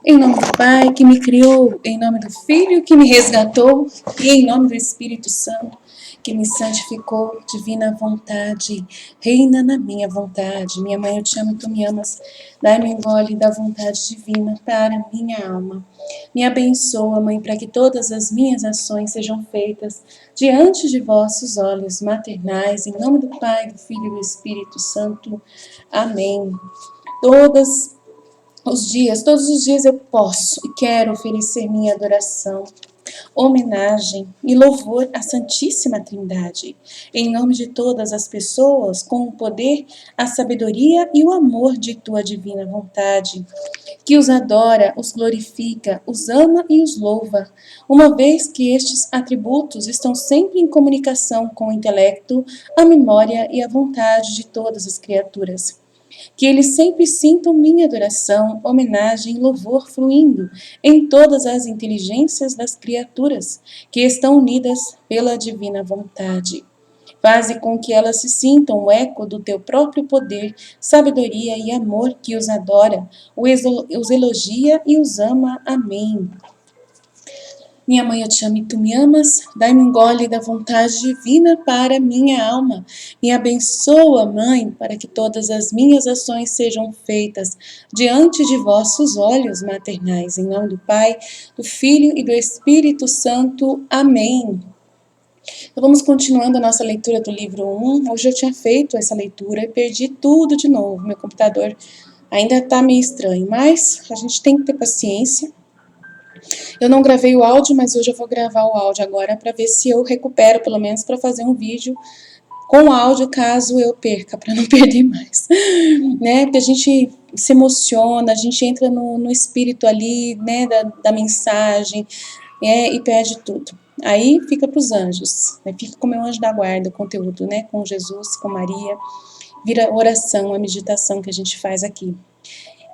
Em nome do Pai que me criou, em nome do Filho que me resgatou e em nome do Espírito Santo que me santificou, divina vontade, reina na minha vontade. Minha mãe, eu te amo e tu me amas. Dai-me um gole da vontade divina para minha alma. Me abençoa, Mãe, para que todas as minhas ações sejam feitas diante de vossos olhos maternais, em nome do Pai, do Filho e do Espírito Santo. Amém. Todos os dias eu posso e quero oferecer minha adoração, homenagem e louvor à Santíssima Trindade, em nome de todas as pessoas, com o poder, a sabedoria e o amor de tua divina vontade, que os adora, os glorifica, os ama e os louva, uma vez que estes atributos estão sempre em comunicação com o intelecto, a memória e a vontade de todas as criaturas. Que eles sempre sintam minha adoração, homenagem e louvor fluindo em todas as inteligências das criaturas que estão unidas pela divina vontade. Faze com que elas se sintam o eco do teu próprio poder, sabedoria e amor que os adora, os elogia e os ama. Amém. Minha mãe, eu te amo e tu me amas. Dai-me um gole da vontade divina para minha alma. Me abençoa, Mãe, para que todas as minhas ações sejam feitas diante de vossos olhos maternais. Em nome do Pai, do Filho e do Espírito Santo. Amém. Então vamos continuando a nossa leitura do livro 1. Hoje eu tinha feito essa leitura e perdi tudo de novo. Meu computador ainda está meio estranho, mas a gente tem que ter paciência. Eu não gravei o áudio, mas hoje eu vou gravar o áudio agora para ver se eu recupero, pelo menos para fazer um vídeo com áudio caso eu perca, para não perder mais, né? Porque a gente se emociona, a gente entra no espírito ali, né, da mensagem, e perde tudo. Aí fica para os anjos, né? Fica com o meu anjo da guarda, o conteúdo, né? Com Jesus, com Maria, vira oração, a meditação que a gente faz aqui,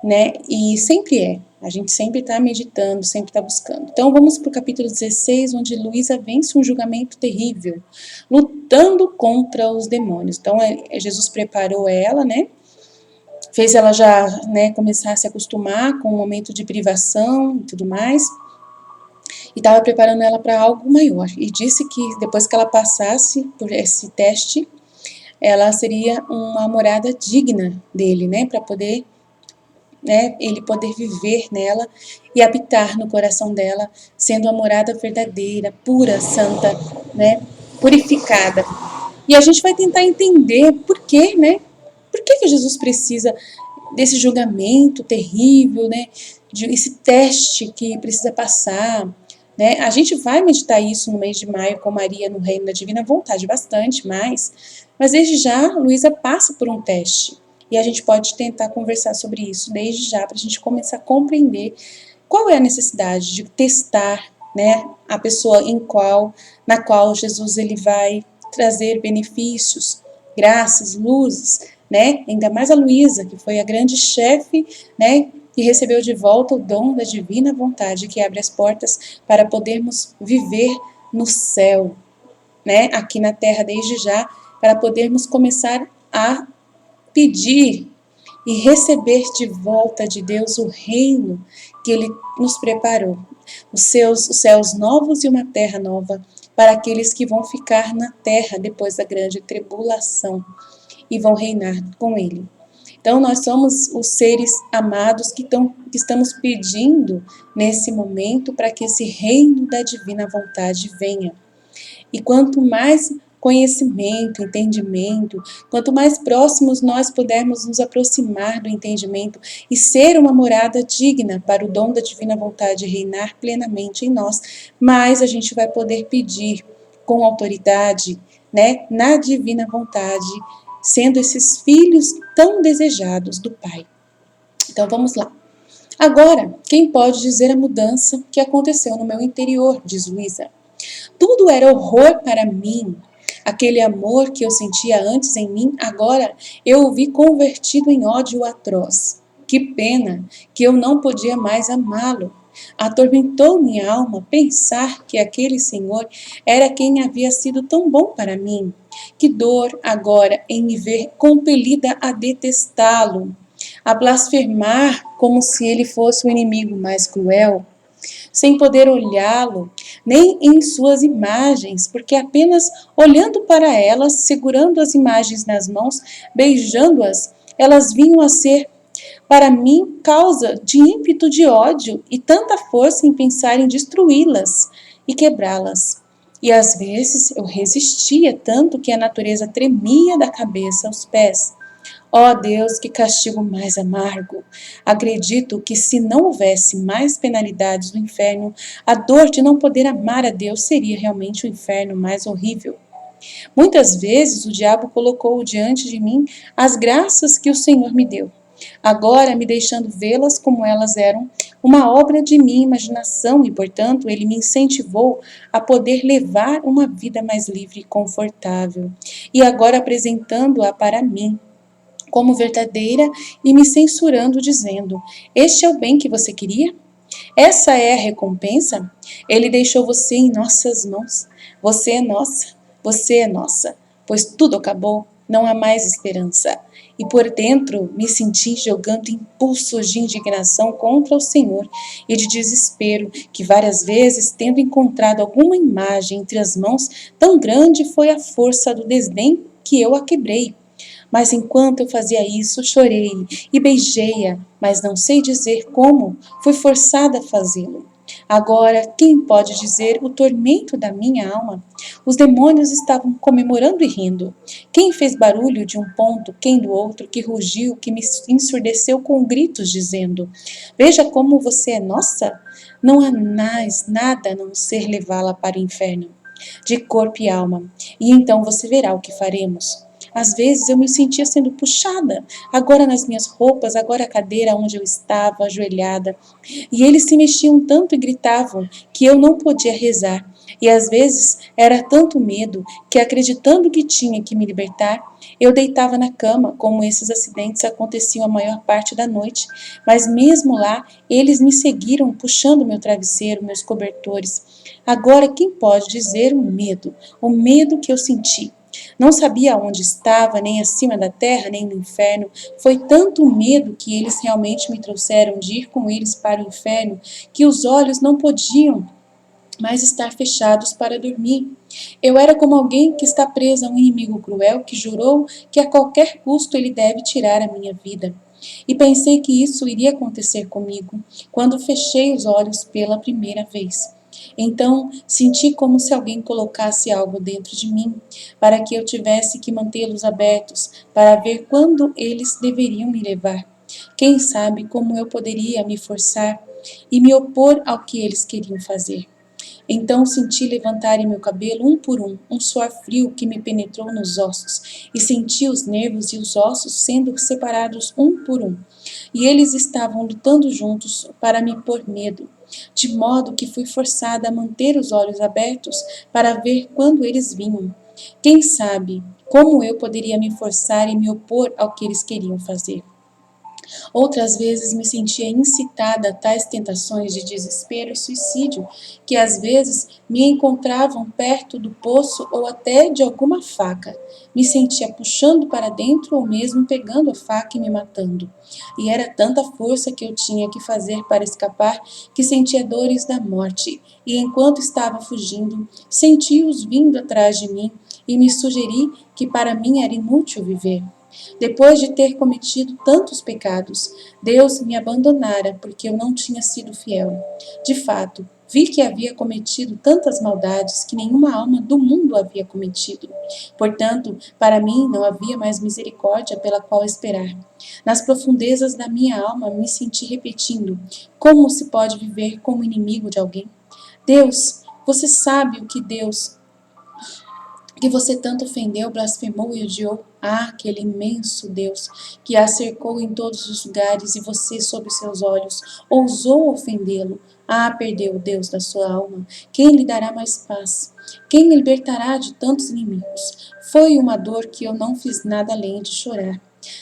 né? E sempre a gente sempre está meditando, sempre está buscando. Então vamos para o capítulo 16, onde Luísa vence um julgamento terrível, lutando contra os demônios. Então Jesus preparou ela, né? Fez ela já, né, começar a se acostumar com o momento de privação e tudo mais. E estava preparando ela para algo maior. E disse que depois que ela passasse por esse teste, ela seria uma morada digna dele, né? Para poder, né, ele poder viver nela e habitar no coração dela, sendo a morada verdadeira, pura, santa, né, purificada. E a gente vai tentar entender por quê, né? Por que Jesus precisa desse julgamento terrível, né? Esse teste que precisa passar, né? A gente vai meditar isso no mês de maio com Maria no Reino da Divina Vontade bastante mais, mas desde já Luísa passa por um teste. E a gente pode tentar conversar sobre isso desde já, para a gente começar a compreender qual é a necessidade de testar, né, a pessoa na qual Jesus ele vai trazer benefícios, graças, luzes, né? Ainda mais a Luísa, que foi a grande chefe, né, que recebeu de volta o dom da divina vontade, que abre as portas para podermos viver no céu, né, aqui na terra desde já, para podermos começar a pedir e receber de volta de Deus o reino que Ele nos preparou, os céus novos e uma terra nova, para aqueles que vão ficar na terra depois da grande tribulação e vão reinar com Ele. Então, nós somos os seres amados que estamos pedindo nesse momento para que esse reino da divina vontade venha. E quanto mais conhecimento, entendimento, quanto mais próximos nós pudermos nos aproximar do entendimento e ser uma morada digna para o dom da divina vontade reinar plenamente em nós, mais a gente vai poder pedir com autoridade, né, na divina vontade, sendo esses filhos tão desejados do Pai. Então vamos lá. Agora, quem pode dizer a mudança que aconteceu no meu interior, diz Luísa. Tudo era horror para mim. Aquele amor que eu sentia antes em mim, agora eu o vi convertido em ódio atroz. Que pena que eu não podia mais amá-lo. Atormentou minha alma pensar que aquele Senhor era quem havia sido tão bom para mim. Que dor agora em me ver compelida a detestá-lo. a blasfemar como se ele fosse o inimigo mais cruel, sem poder olhá-lo, nem em suas imagens, porque apenas olhando para elas, segurando as imagens nas mãos, beijando-as, elas vinham a ser para mim causa de ímpeto de ódio e tanta força em pensar em destruí-las e quebrá-las. E às vezes eu resistia tanto que a natureza tremia da cabeça aos pés. Ó Deus, que castigo mais amargo! Acredito que se não houvesse mais penalidades do inferno, a dor de não poder amar a Deus seria realmente o inferno mais horrível. Muitas vezes o diabo colocou diante de mim as graças que o Senhor me deu, agora me deixando vê-las como elas eram, uma obra de minha imaginação e, portanto, ele me incentivou a poder levar uma vida mais livre e confortável, e agora apresentando-a para mim como verdadeira e me censurando, dizendo: este é o bem que você queria? Essa é a recompensa? Ele deixou você em nossas mãos. Você é nossa, você é nossa, pois tudo acabou, não há mais esperança. E por dentro me senti jogando impulsos de indignação contra o Senhor e de desespero, que várias vezes, tendo encontrado alguma imagem entre as mãos, tão grande foi a força do desdém que eu a quebrei. Mas enquanto eu fazia isso, chorei e beijei-a, mas não sei dizer como, fui forçada a fazê-lo. Agora, quem pode dizer o tormento da minha alma? Os demônios estavam comemorando e rindo. Quem fez barulho de um ponto, quem do outro, que rugiu, que me ensurdeceu com gritos, dizendo: veja como você é nossa! Não há mais nada a não ser levá-la para o inferno, de corpo e alma, e então você verá o que faremos. Às vezes eu me sentia sendo puxada, agora nas minhas roupas, agora a cadeira onde eu estava, ajoelhada. E eles se mexiam tanto e gritavam que eu não podia rezar. E às vezes era tanto medo que, acreditando que tinha que me libertar, eu deitava na cama, como esses acidentes aconteciam a maior parte da noite. Mas mesmo lá, eles me seguiram puxando meu travesseiro, meus cobertores. Agora, quem pode dizer o medo que eu senti? Não sabia onde estava, nem acima da terra, nem no inferno. Foi tanto medo que eles realmente me trouxeram de ir com eles para o inferno, que os olhos não podiam mais estar fechados para dormir. Eu era como alguém que está preso a um inimigo cruel que jurou que a qualquer custo ele deve tirar a minha vida. E pensei que isso iria acontecer comigo quando fechei os olhos pela primeira vez. Então senti como se alguém colocasse algo dentro de mim, para que eu tivesse que mantê-los abertos, para ver quando eles deveriam me levar. Quem sabe como eu poderia me forçar e me opor ao que eles queriam fazer. Então senti levantarem meu cabelo um por um suor frio que me penetrou nos ossos, e senti os nervos e os ossos sendo separados um por um. E eles estavam lutando juntos para me pôr medo, de modo que fui forçada a manter os olhos abertos para ver quando eles vinham. Quem sabe como eu poderia me forçar e me opor ao que eles queriam fazer. Outras vezes me sentia incitada a tais tentações de desespero e suicídio, que às vezes me encontravam perto do poço ou até de alguma faca. Me sentia puxando para dentro ou mesmo pegando a faca e me matando. E era tanta força que eu tinha que fazer para escapar que sentia dores da morte. E enquanto estava fugindo, senti-os vindo atrás de mim e me sugeri que para mim era inútil viver. Depois de ter cometido tantos pecados, Deus me abandonara porque eu não tinha sido fiel. De fato, vi que havia cometido tantas maldades que nenhuma alma do mundo havia cometido. Portanto, para mim não havia mais misericórdia pela qual esperar. Nas profundezas da minha alma me senti repetindo: como se pode viver como inimigo de alguém? Deus, você sabe o que você tanto ofendeu, blasfemou e odiou? Ah, aquele imenso Deus que a cercou em todos os lugares e você, sob seus olhos, ousou ofendê-lo. Ah, perdeu o Deus da sua alma. Quem lhe dará mais paz? Quem me libertará de tantos inimigos? Foi uma dor que eu não fiz nada além de chorar.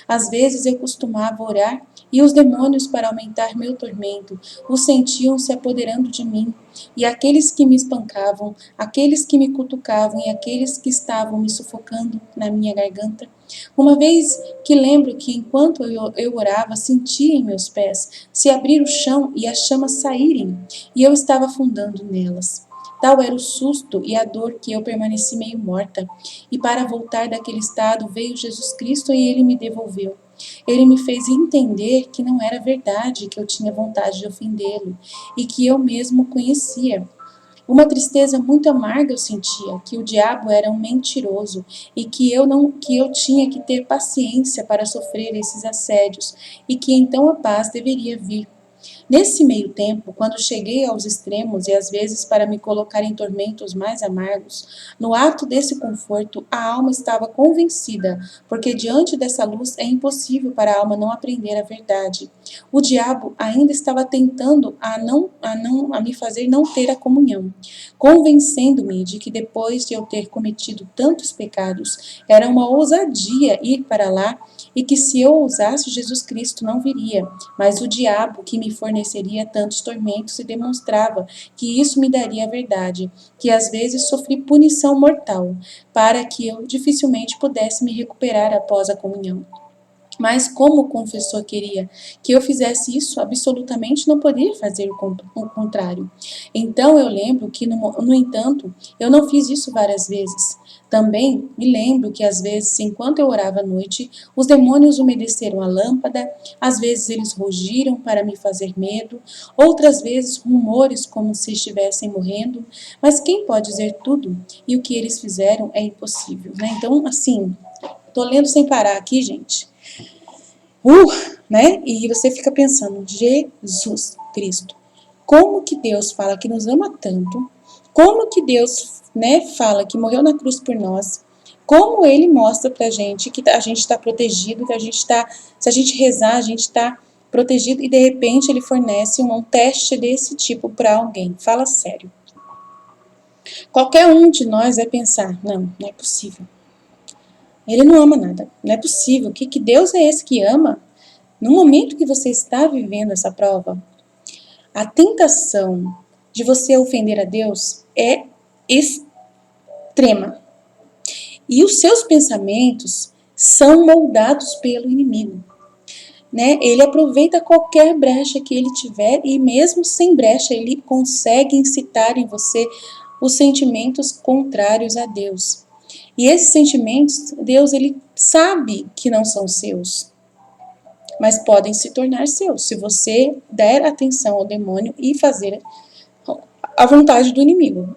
Às vezes eu costumava orar E os demônios, para aumentar meu tormento, os sentiam se apoderando de mim. E aqueles que me espancavam, aqueles que me cutucavam e aqueles que estavam me sufocando na minha garganta. Uma vez que lembro que enquanto eu orava, sentia em meus pés se abrir o chão e as chamas saírem, e eu estava afundando nelas. Tal era o susto e a dor que eu permaneci meio morta. E para voltar daquele estado veio Jesus Cristo e ele me devolveu. Ele me fez entender que não era verdade, que eu tinha vontade de ofendê-lo e que eu mesmo conhecia. Uma tristeza muito amarga eu sentia, que o diabo era um mentiroso e que eu tinha que ter paciência para sofrer esses assédios e que então a paz deveria vir. Nesse meio tempo, quando cheguei aos extremos e às vezes para me colocar em tormentos mais amargos, no ato desse conforto, a alma estava convencida, porque diante dessa luz é impossível para a alma não aprender a verdade. O diabo ainda estava tentando a me fazer não ter a comunhão, convencendo-me de que depois de eu ter cometido tantos pecados, era uma ousadia ir para lá e que se eu ousasse, Jesus Cristo não viria, mas o diabo que me forneceria tantos tormentos e demonstrava que isso me daria a verdade, que às vezes sofri punição mortal, para que eu dificilmente pudesse me recuperar após a comunhão. Mas como o confessor queria que eu fizesse isso, absolutamente não poderia fazer o contrário. Então eu lembro que, no entanto, eu não fiz isso várias vezes. Também me lembro que às vezes, enquanto eu orava à noite, os demônios umedeceram a lâmpada, às vezes eles rugiram para me fazer medo, outras vezes rumores como se estivessem morrendo, mas quem pode dizer tudo? E o que eles fizeram é impossível, né? Então, assim, tô lendo sem parar aqui, gente. Né? E você fica pensando, Jesus Cristo, como que Deus fala que nos ama tanto, como que Deus, né, fala que morreu na cruz por nós, como Ele mostra pra gente que a gente está protegido, que a gente está, se a gente rezar, a gente está protegido e de repente Ele fornece um teste desse tipo para alguém. Fala sério. Qualquer um de nós vai pensar, não é possível. Ele não ama nada, não é possível. Que Deus é esse que ama? No momento que você está vivendo essa prova, a tentação de você ofender a Deus é extrema. E os seus pensamentos são moldados pelo inimigo. Né? Ele aproveita qualquer brecha que ele tiver e mesmo sem brecha ele consegue incitar em você os sentimentos contrários a Deus. E esses sentimentos, Deus ele sabe que não são seus, mas podem se tornar seus, se você der atenção ao demônio e fazer a vontade do inimigo.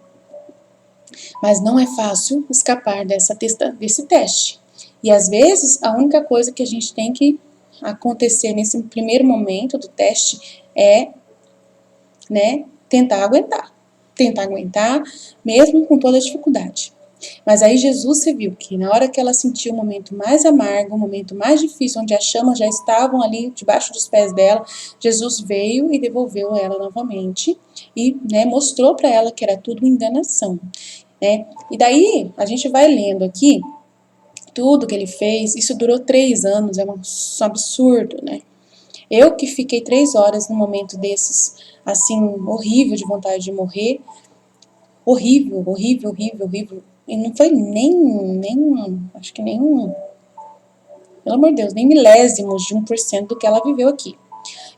Mas não é fácil escapar desse teste. E às vezes, a única coisa que a gente tem que acontecer nesse primeiro momento do teste é, né, tentar aguentar. Tentar aguentar, mesmo com toda a dificuldade. Mas aí Jesus se viu que na hora que ela sentiu o momento mais amargo, o momento mais difícil, onde as chamas já estavam ali debaixo dos pés dela, Jesus veio e devolveu ela novamente e, né, mostrou para ela que era tudo enganação. Né? E daí a gente vai lendo aqui tudo que ele fez. Isso durou 3 anos, é um absurdo, né? Eu que fiquei 3 horas num momento desses, assim, horrível, de vontade de morrer, horrível, horrível, horrível, horrível. E não foi acho que nem pelo amor de Deus, nem milésimos de 1% do que ela viveu aqui.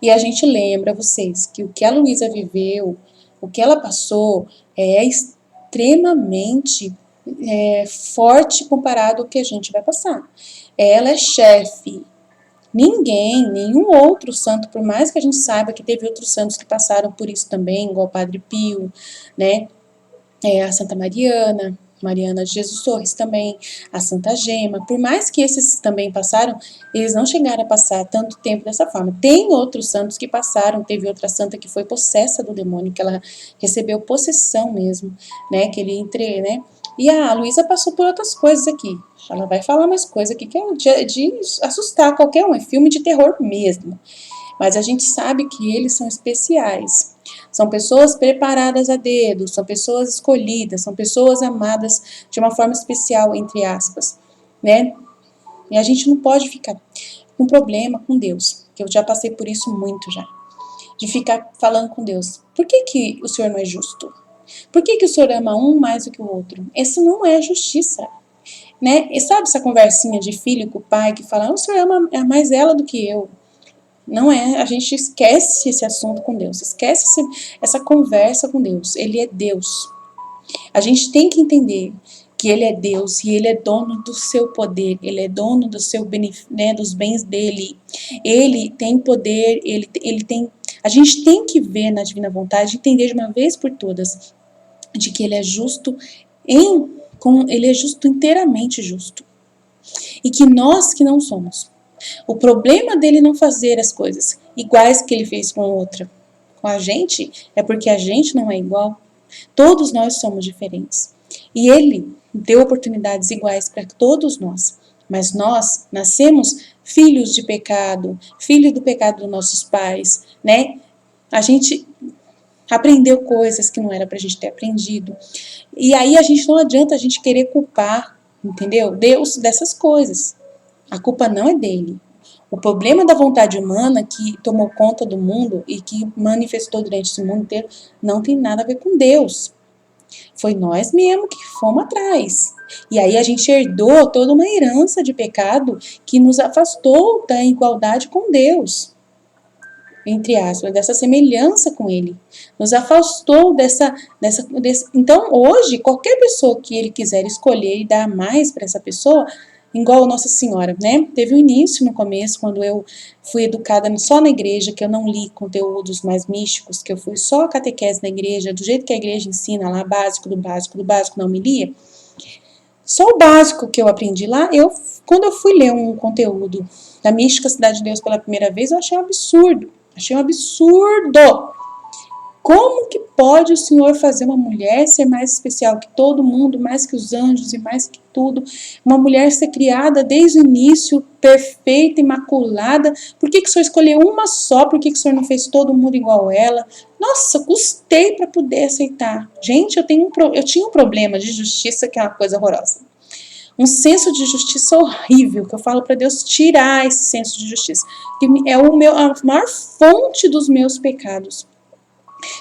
E a gente lembra vocês que o que a Luísa viveu, o que ela passou, é extremamente forte comparado ao que a gente vai passar. Ela é chefe. Nenhum outro santo, por mais que a gente saiba que teve outros santos que passaram por isso também, igual o Padre Pio, né? A Santa Mariana de Jesus Torres também, a Santa Gema, por mais que esses também passaram, eles não chegaram a passar tanto tempo dessa forma. Tem outros santos que passaram, teve outra santa que foi possessa do demônio, que ela recebeu possessão mesmo, né, que ele né, e a Luísa passou por outras coisas aqui. Ela vai falar mais coisas aqui que é de assustar qualquer um, é filme de terror mesmo. Mas a gente sabe que eles são especiais. São pessoas preparadas a dedo, são pessoas escolhidas, são pessoas amadas de uma forma especial, entre aspas, né? E a gente não pode ficar um problema com Deus, que eu já passei por isso muito já, de ficar falando com Deus, por que o Senhor não é justo? Por que o Senhor ama um mais do que o outro? Isso não é justiça, né? E sabe essa conversinha de filho com o pai que fala, o Senhor ama mais ela do que eu? Não é, a gente esquece esse assunto com Deus, esquece essa conversa com Deus. Ele é Deus. A gente tem que entender que Ele é Deus e Ele é dono do seu poder, Ele é dono do seu né, dos bens dele. Ele tem poder, ele tem. A gente tem que ver na divina vontade, entender de uma vez por todas, de que Ele é justo Ele é justo, inteiramente justo. E que nós que não somos. O problema dele não fazer as coisas iguais que ele fez com outra, com a gente, é porque a gente não é igual. Todos nós somos diferentes. E ele deu oportunidades iguais para todos nós. Mas nós nascemos filhos de pecado, filho do pecado dos nossos pais, né? A gente aprendeu coisas que não era pra gente ter aprendido. E aí não adianta a gente querer culpar, entendeu? Deus dessas coisas. A culpa não é dele. O problema da vontade humana que tomou conta do mundo e que manifestou durante esse mundo inteiro não tem nada a ver com Deus. Foi nós mesmos que fomos atrás. E aí a gente herdou toda uma herança de pecado que nos afastou da igualdade com Deus. Entre aspas, dessa semelhança com Ele. Nos afastou dessa. Então, hoje, qualquer pessoa que Ele quiser escolher e dar mais para essa pessoa, igual Nossa Senhora, né? Teve um início no começo, quando eu fui educada só na igreja, que eu não li conteúdos mais místicos, que eu fui só catequese na igreja, do jeito que a igreja ensina lá, básico do básico do básico, na homilia. Só o básico que eu aprendi lá, quando eu fui ler um conteúdo da Mística Cidade de Deus pela primeira vez, eu achei um absurdo. Achei um absurdo! Como que pode o Senhor fazer uma mulher ser mais especial que todo mundo, mais que os anjos e mais que tudo? Uma mulher ser criada desde o início, perfeita, imaculada. Por que o Senhor escolheu uma só? Por que o Senhor não fez todo mundo igual a ela? Nossa, custei para poder aceitar. Gente, eu tinha um problema de justiça que é uma coisa horrorosa. Um senso de justiça horrível, que eu falo para Deus tirar esse senso de justiça. Que é a maior fonte dos meus pecados.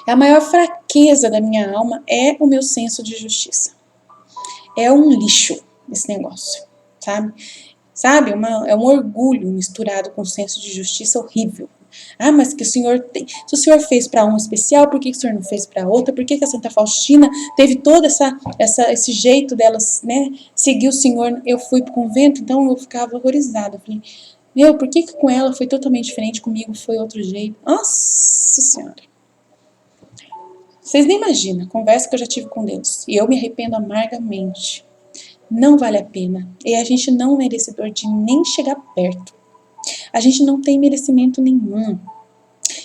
A maior fraqueza da minha alma é o meu senso de justiça. É um lixo esse negócio, sabe? É um orgulho misturado com um senso de justiça horrível. Ah, mas que o Senhor tem. Se o Senhor fez para um especial, por que o Senhor não fez para outra? Por que a Santa Faustina teve todo esse jeito delas, né? Seguir o Senhor. Eu fui pro convento, então eu ficava horrorizada. Eu falei, meu, por que com ela foi totalmente diferente, comigo foi outro jeito? Nossa Senhora. Vocês nem imaginam a conversa que eu já tive com Deus. E eu me arrependo amargamente. Não vale a pena. E a gente não é merecedor de nem chegar perto. A gente não tem merecimento nenhum.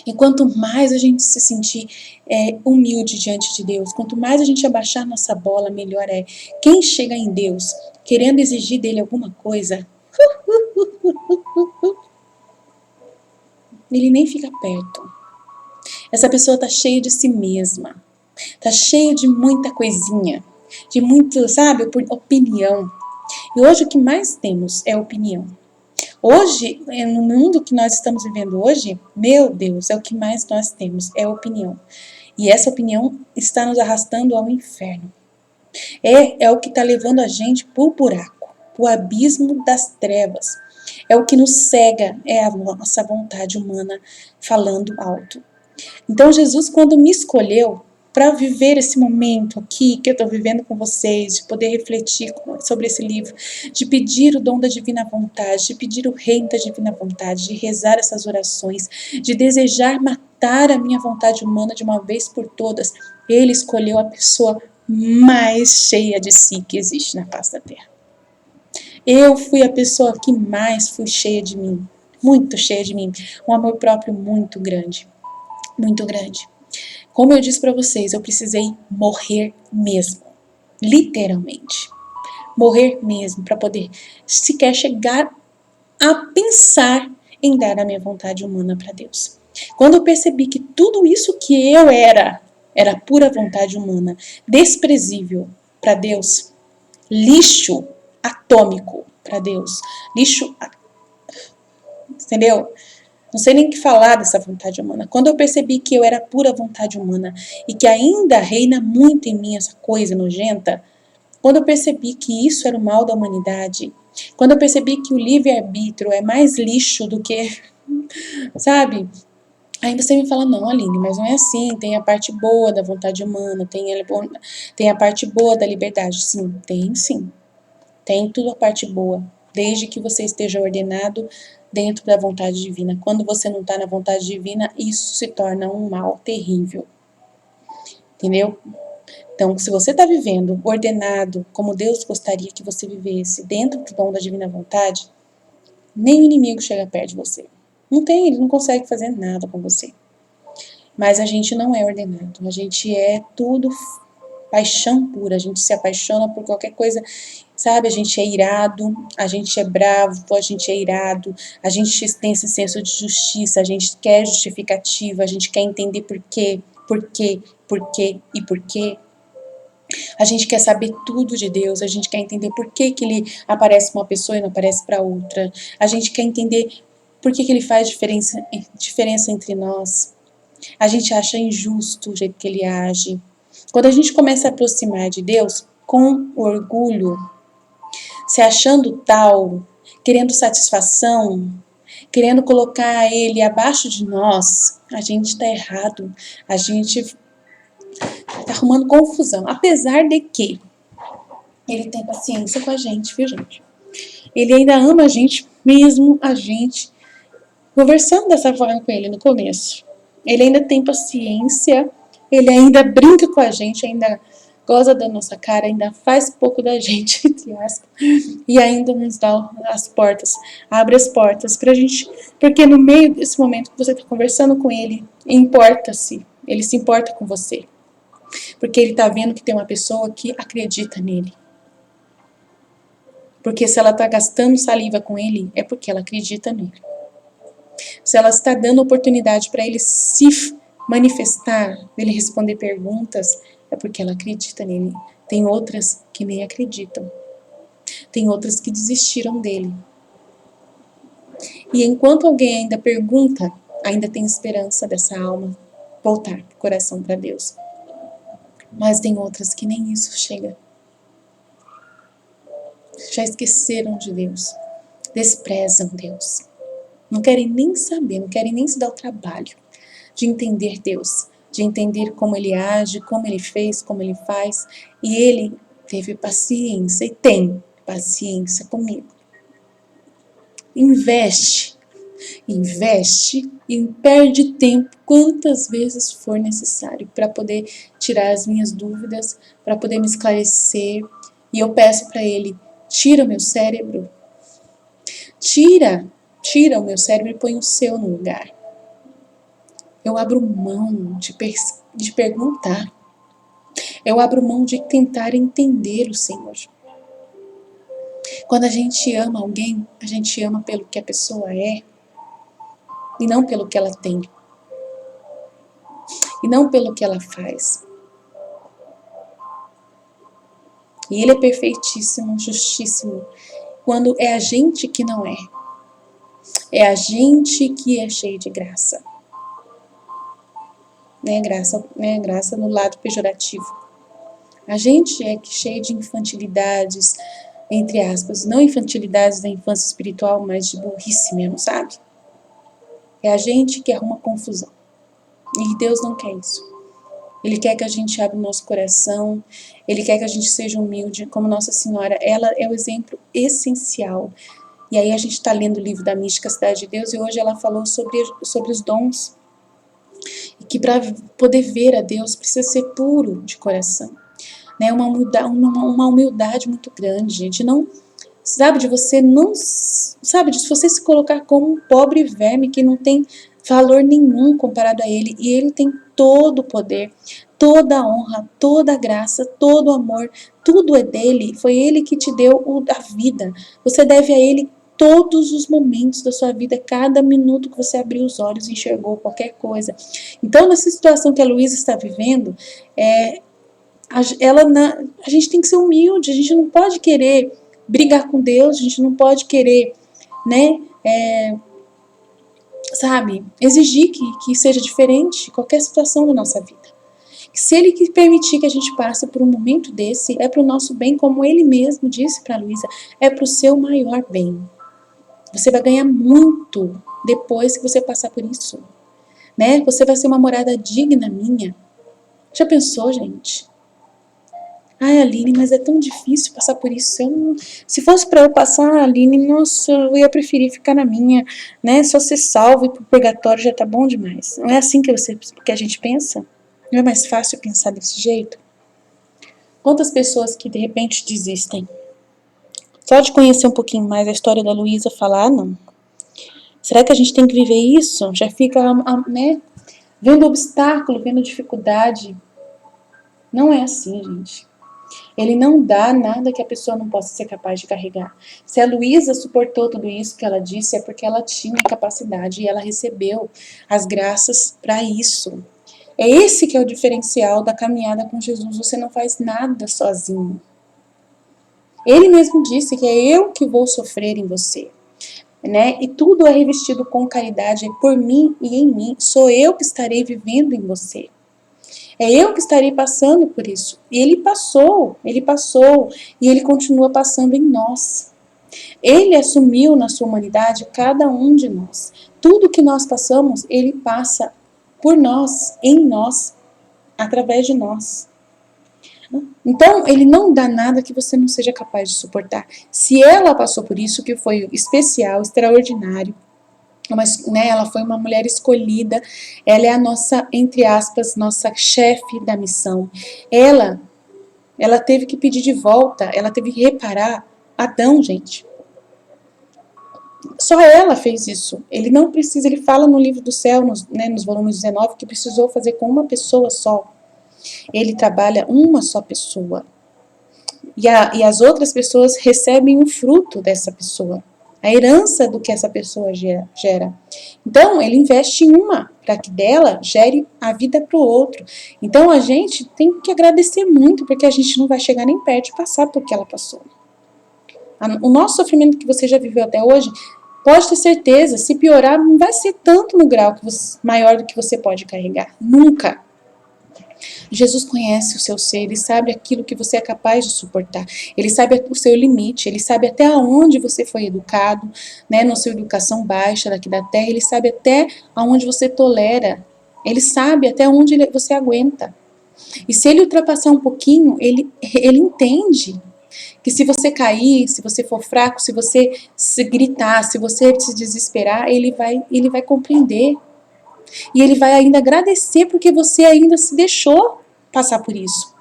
E quanto mais a gente se sentir humilde diante de Deus, quanto mais a gente abaixar nossa bola, melhor é. Quem chega em Deus querendo exigir dele alguma coisa, ele nem fica perto. Essa pessoa está cheia de si mesma, está cheia de muita coisinha, de muito, sabe, opinião. E hoje o que mais temos é opinião. Hoje, no mundo que nós estamos vivendo hoje, meu Deus, é o que mais nós temos, é opinião. E essa opinião está nos arrastando ao inferno. É o que está levando a gente para o buraco, para o abismo das trevas. É o que nos cega, é a nossa vontade humana falando alto. Então Jesus, quando me escolheu para viver esse momento aqui que eu estou vivendo com vocês, de poder refletir sobre esse livro, de pedir o dom da divina vontade, de pedir o reino da divina vontade, de rezar essas orações, de desejar matar a minha vontade humana de uma vez por todas, ele escolheu a pessoa mais cheia de si que existe na face da terra. Eu fui a pessoa que mais fui cheia de mim, muito cheia de mim, um amor próprio muito grande. Muito grande. Como eu disse para vocês, eu precisei morrer mesmo. Literalmente. Morrer mesmo para poder sequer chegar a pensar em dar a minha vontade humana para Deus. Quando eu percebi que tudo isso que eu era pura vontade humana, desprezível para Deus, lixo atômico para Deus, lixo entendeu? Não sei nem o que falar dessa vontade humana. Quando eu percebi que eu era pura vontade humana e que ainda reina muito em mim essa coisa nojenta, quando eu percebi que isso era o mal da humanidade, quando eu percebi que o livre-arbítrio é mais lixo do que, sabe? Aí você me fala, não, Aline, mas não é assim, tem a parte boa da vontade humana, tem a parte boa da liberdade. Sim, tem tudo a parte boa, desde que você esteja ordenado dentro da vontade divina. Quando você não está na vontade divina, isso se torna um mal terrível, entendeu? Então, se você está vivendo ordenado, como Deus gostaria que você vivesse, dentro do dom da divina vontade, nem o inimigo chega perto de você. Não tem, ele não consegue fazer nada com você. Mas a gente não é ordenado, a gente é tudo paixão pura, a gente se apaixona por qualquer coisa, sabe? A gente é irado, a gente é bravo, a gente é irado, a gente tem esse senso de justiça, a gente quer justificativa, a gente quer entender por quê, e por quê. A gente quer saber tudo de Deus, a gente quer entender por que ele aparece para uma pessoa e não aparece para outra. A gente quer entender por que ele faz diferença entre nós. A gente acha injusto o jeito que ele age. Quando a gente começa a aproximar de Deus com orgulho, se achando tal, querendo satisfação, querendo colocar ele abaixo de nós, a gente está errado. A gente está arrumando confusão. Apesar de que ele tem paciência com a gente, viu, gente? Ele ainda ama a gente, mesmo a gente conversando dessa forma com ele no começo. Ele ainda tem paciência, ele ainda brinca com a gente, ainda goza da nossa cara, ainda faz pouco da gente, entre aspas, e ainda nos dá as portas, abre as portas pra gente, porque no meio desse momento que você tá conversando com ele, importa-se, ele se importa com você, porque ele tá vendo que tem uma pessoa que acredita nele. Porque se ela tá gastando saliva com ele, é porque ela acredita nele. Se ela está dando oportunidade para ele se manifestar, ele responder perguntas, é porque ela acredita nele. Tem outras que nem acreditam. Tem outras que desistiram dele. E enquanto alguém ainda pergunta, ainda tem esperança dessa alma voltar o coração para Deus. Mas tem outras que nem isso chega. Já esqueceram de Deus. Desprezam Deus. Não querem nem saber, não querem nem se dar o trabalho de entender Deus, de entender como Ele age, como Ele fez, como Ele faz. E Ele teve paciência e tem paciência comigo. Investe e perde tempo quantas vezes for necessário para poder tirar as minhas dúvidas, para poder me esclarecer. E eu peço para Ele, tira o meu cérebro, tira o meu cérebro e põe o seu no lugar. Eu abro mão de perguntar. Eu abro mão de tentar entender o Senhor. Quando a gente ama alguém, a gente ama pelo que a pessoa é e não pelo que ela tem. E não pelo que ela faz. E Ele é perfeitíssimo, justíssimo, quando é a gente que não é. É a gente que é cheio de graça. Graça no lado pejorativo. A gente é cheio de infantilidades, entre aspas, não infantilidades da infância espiritual, mas de burrice mesmo, sabe? É a gente que arruma confusão. E Deus não quer isso. Ele quer que a gente abra o nosso coração, Ele quer que a gente seja humilde, como Nossa Senhora. Ela é o exemplo essencial. E aí a gente está lendo o livro da Mística Cidade de Deus, e hoje ela falou sobre os dons. E que para poder ver a Deus precisa ser puro de coração. Né? Uma humildade muito grande, gente. Não, sabe, de você não, sabe, de você se colocar como um pobre verme que não tem valor nenhum comparado a Ele. E Ele tem todo o poder, toda a honra, toda a graça, todo o amor. Tudo é dele. Foi Ele que te deu a vida. Você deve a Ele todos os momentos da sua vida, cada minuto que você abriu os olhos e enxergou qualquer coisa. Então, nessa situação que a Luísa está vivendo, a gente tem que ser humilde, a gente não pode querer brigar com Deus, a gente não pode querer, né, sabe, exigir que seja diferente qualquer situação da nossa vida. Se ele permitir que a gente passe por um momento desse, é para o nosso bem, como ele mesmo disse para a Luísa, é para o seu maior bem. Você vai ganhar muito depois que você passar por isso, né? Você vai ser uma morada digna minha. Já pensou, gente? Ai, Aline, mas é tão difícil passar por isso. Se fosse para eu passar, Aline, nossa, eu ia preferir ficar na minha, né? Só ser salvo e pro purgatório já tá bom demais. Não é assim que a gente pensa? Não é mais fácil pensar desse jeito? Quantas pessoas que de repente desistem? Só de conhecer um pouquinho mais a história da Luísa, falar, não. Será que a gente tem que viver isso? Já fica, né? Vendo obstáculo, vendo dificuldade. Não é assim, gente. Ele não dá nada que a pessoa não possa ser capaz de carregar. Se a Luísa suportou tudo isso que ela disse, é porque ela tinha capacidade e ela recebeu as graças para isso. É esse que é o diferencial da caminhada com Jesus. Você não faz nada sozinho. Ele mesmo disse que é eu que vou sofrer em você. Né? E tudo é revestido com caridade, é por mim e em mim. Sou eu que estarei vivendo em você. É eu que estarei passando por isso. E ele passou, e ele continua passando em nós. Ele assumiu na sua humanidade cada um de nós. Tudo que nós passamos, ele passa por nós, em nós, através de nós. Então, ele não dá nada que você não seja capaz de suportar. Se ela passou por isso, que foi especial, extraordinário, mas, né, ela foi uma mulher escolhida, ela é a nossa, entre aspas, nossa chefe da missão. Ela teve que pedir de volta, ela teve que reparar Adão, gente. Só ela fez isso. Ele não precisa, ele fala no livro do céu, nos volumes 19, que precisou fazer com uma pessoa só. Ele trabalha uma só pessoa. E as outras pessoas recebem o fruto dessa pessoa. A herança do que essa pessoa gera. Então, ele investe em uma, para que dela gere a vida para o outro. Então, a gente tem que agradecer muito, porque a gente não vai chegar nem perto de passar por que ela passou. O nosso sofrimento que você já viveu até hoje, pode ter certeza, se piorar, não vai ser tanto no grau maior do que você pode carregar. Nunca. Jesus conhece o seu ser, ele sabe aquilo que você é capaz de suportar, ele sabe o seu limite, ele sabe até onde você foi educado, né, na sua educação baixa daqui da terra, ele sabe até onde você tolera, ele sabe até onde você aguenta. E se ele ultrapassar um pouquinho, ele entende que se você cair, se você for fraco, se você se gritar, se você se desesperar, ele vai compreender. E ele vai ainda agradecer porque você ainda se deixou passar por isso.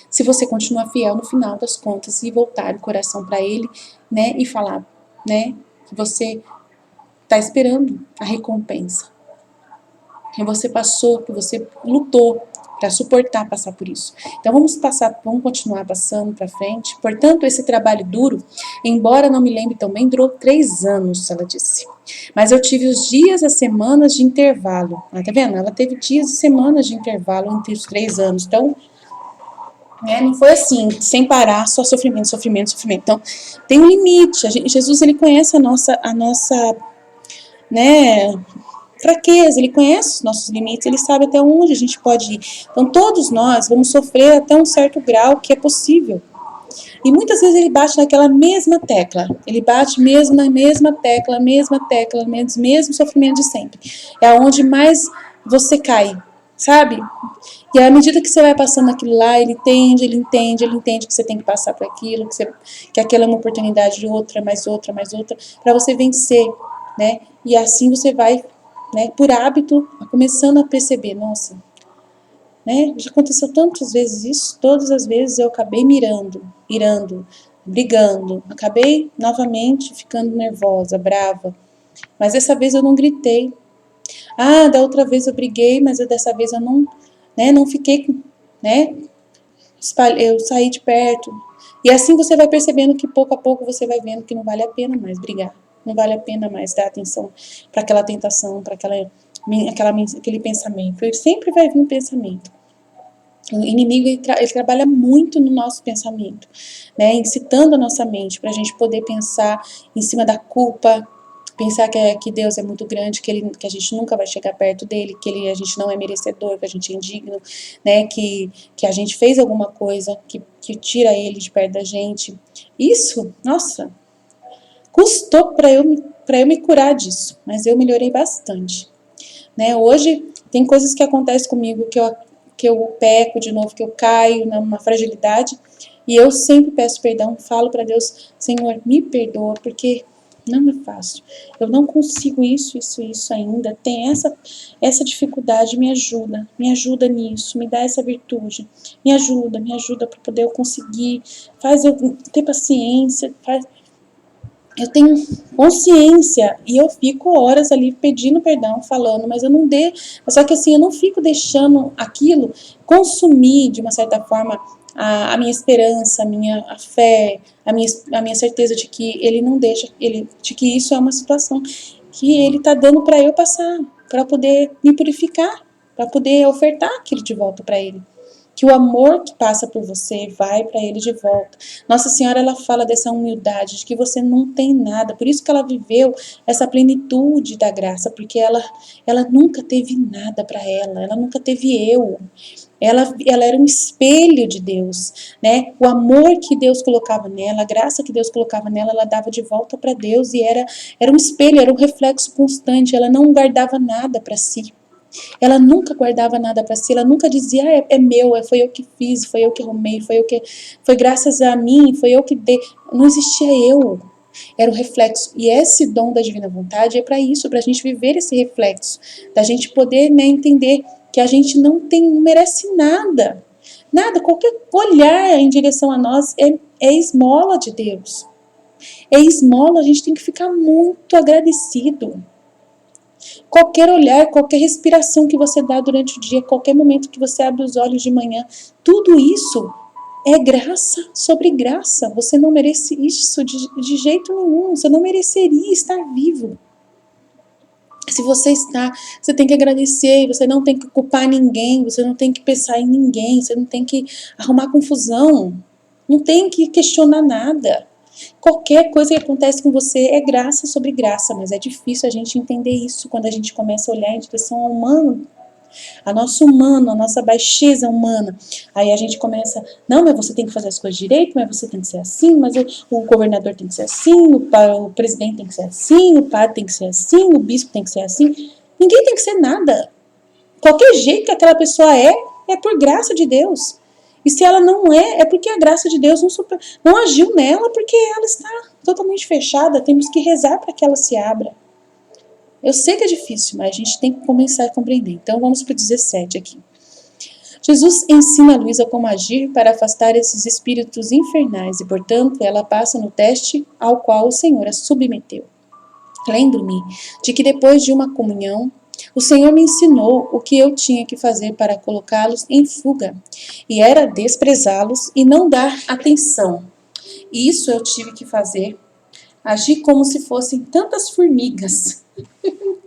Se você continuar fiel no final das contas e voltar o coração para ele, né, e falar, né, que você está esperando a recompensa. Que você passou, que você lutou para suportar passar por isso. Então vamos continuar passando para frente. Portanto, esse trabalho duro, embora não me lembre tão bem, durou 3 anos, ela disse. Mas eu tive os dias, as semanas de intervalo. Tá vendo? Ela teve dias e semanas de intervalo entre os 3 anos. Então, né, não foi assim, sem parar, só sofrimento, sofrimento, sofrimento. Então, tem um limite. Jesus, ele conhece a nossa, né, fraqueza, ele conhece os nossos limites, ele sabe até onde a gente pode ir. Então, todos nós vamos sofrer até um certo grau que é possível. E muitas vezes ele bate naquela mesma tecla. Ele bate mesmo na mesma tecla, mesmo sofrimento de sempre. É onde mais você cai, sabe? E à medida que você vai passando aquilo lá, ele entende que você tem que passar por aquilo, que aquela é uma oportunidade de outra, mais outra, para você vencer, né? E assim você vai, né, por hábito, começando a perceber, nossa, né, já aconteceu tantas vezes isso, todas as vezes eu acabei irando, brigando, acabei novamente ficando nervosa, brava, mas dessa vez eu não gritei. Ah, da outra vez eu briguei, mas dessa vez eu não, né, não fiquei, né, eu saí de perto. E assim você vai percebendo que pouco a pouco você vai vendo que não vale a pena mais brigar, não vale a pena mais dar atenção para aquela tentação, para aquele pensamento. Ele sempre vai vir um pensamento. O inimigo ele trabalha muito no nosso pensamento, né, incitando a nossa mente para a gente poder pensar em cima da culpa, pensar que Deus é muito grande, que a gente nunca vai chegar perto dele, a gente não é merecedor, que a gente é indigno, né? Que a gente fez alguma coisa que tira ele de perto da gente. Isso, nossa, custou para eu me curar disso, mas eu melhorei bastante, né? Hoje tem coisas que acontecem comigo que eu peco de novo, que eu caio numa fragilidade, e eu sempre peço perdão, falo para Deus, Senhor, me perdoa, porque não é fácil. Eu não consigo isso ainda. Tem essa dificuldade, me ajuda nisso, me dá essa virtude. Me ajuda para poder eu conseguir. Faz eu ter paciência, eu tenho consciência e eu fico horas ali pedindo perdão, falando, mas eu não dei, só que assim, eu não fico deixando aquilo consumir de uma certa forma a minha esperança, a fé, a minha certeza de que ele não deixa, de que isso é uma situação que ele está dando para eu passar, para poder me purificar, para poder ofertar aquilo de volta para ele. Que o amor que passa por você vai para ele de volta. Nossa Senhora, ela fala dessa humildade, de que você não tem nada, por isso que ela viveu essa plenitude da graça, porque ela nunca teve nada para ela nunca teve eu. Ela era um espelho de Deus, né? O amor que Deus colocava nela, a graça que Deus colocava nela, ela dava de volta para Deus e era um espelho, era um reflexo constante. Ela não guardava nada para si. Ela nunca guardava nada para si, ela nunca dizia, é meu, foi eu que fiz, foi eu que arrumei, foi graças a mim, foi eu que dei. Não existia eu. Era o reflexo. E esse dom da divina vontade é para isso, para a gente viver esse reflexo, da gente poder, né, entender que a gente não merece nada. Nada, qualquer olhar em direção a nós é esmola de Deus. É esmola, a gente tem que ficar muito agradecido. Qualquer olhar, qualquer respiração que você dá durante o dia, qualquer momento que você abre os olhos de manhã, tudo isso é graça sobre graça. Você não merece isso de jeito nenhum. Você não mereceria estar vivo. Se você está, você tem que agradecer, você não tem que culpar ninguém, você não tem que pensar em ninguém, você não tem que arrumar confusão, não tem que questionar nada. Qualquer coisa que acontece com você é graça sobre graça, mas é difícil a gente entender isso quando a gente começa a olhar em direção ao humano, a nossa baixeza humana. Aí a gente começa, não, mas você tem que fazer as coisas direito, mas você tem que ser assim, mas o governador tem que ser assim, o presidente tem que ser assim, o padre tem que ser assim, o bispo tem que ser assim. Ninguém tem que ser nada. Qualquer jeito que aquela pessoa é por graça de Deus. E se ela não é porque a graça de Deus não agiu nela, porque ela está totalmente fechada. Temos que rezar para que ela se abra. Eu sei que é difícil, mas a gente tem que começar a compreender. Então vamos para o 17 aqui. Jesus ensina a Luísa como agir para afastar esses espíritos infernais e, portanto, ela passa no teste ao qual o Senhor a submeteu. Lembro-me de que depois de uma comunhão, o Senhor me ensinou o que eu tinha que fazer para colocá-los em fuga, e era desprezá-los e não dar atenção. E isso eu tive que fazer, agir como se fossem tantas formigas.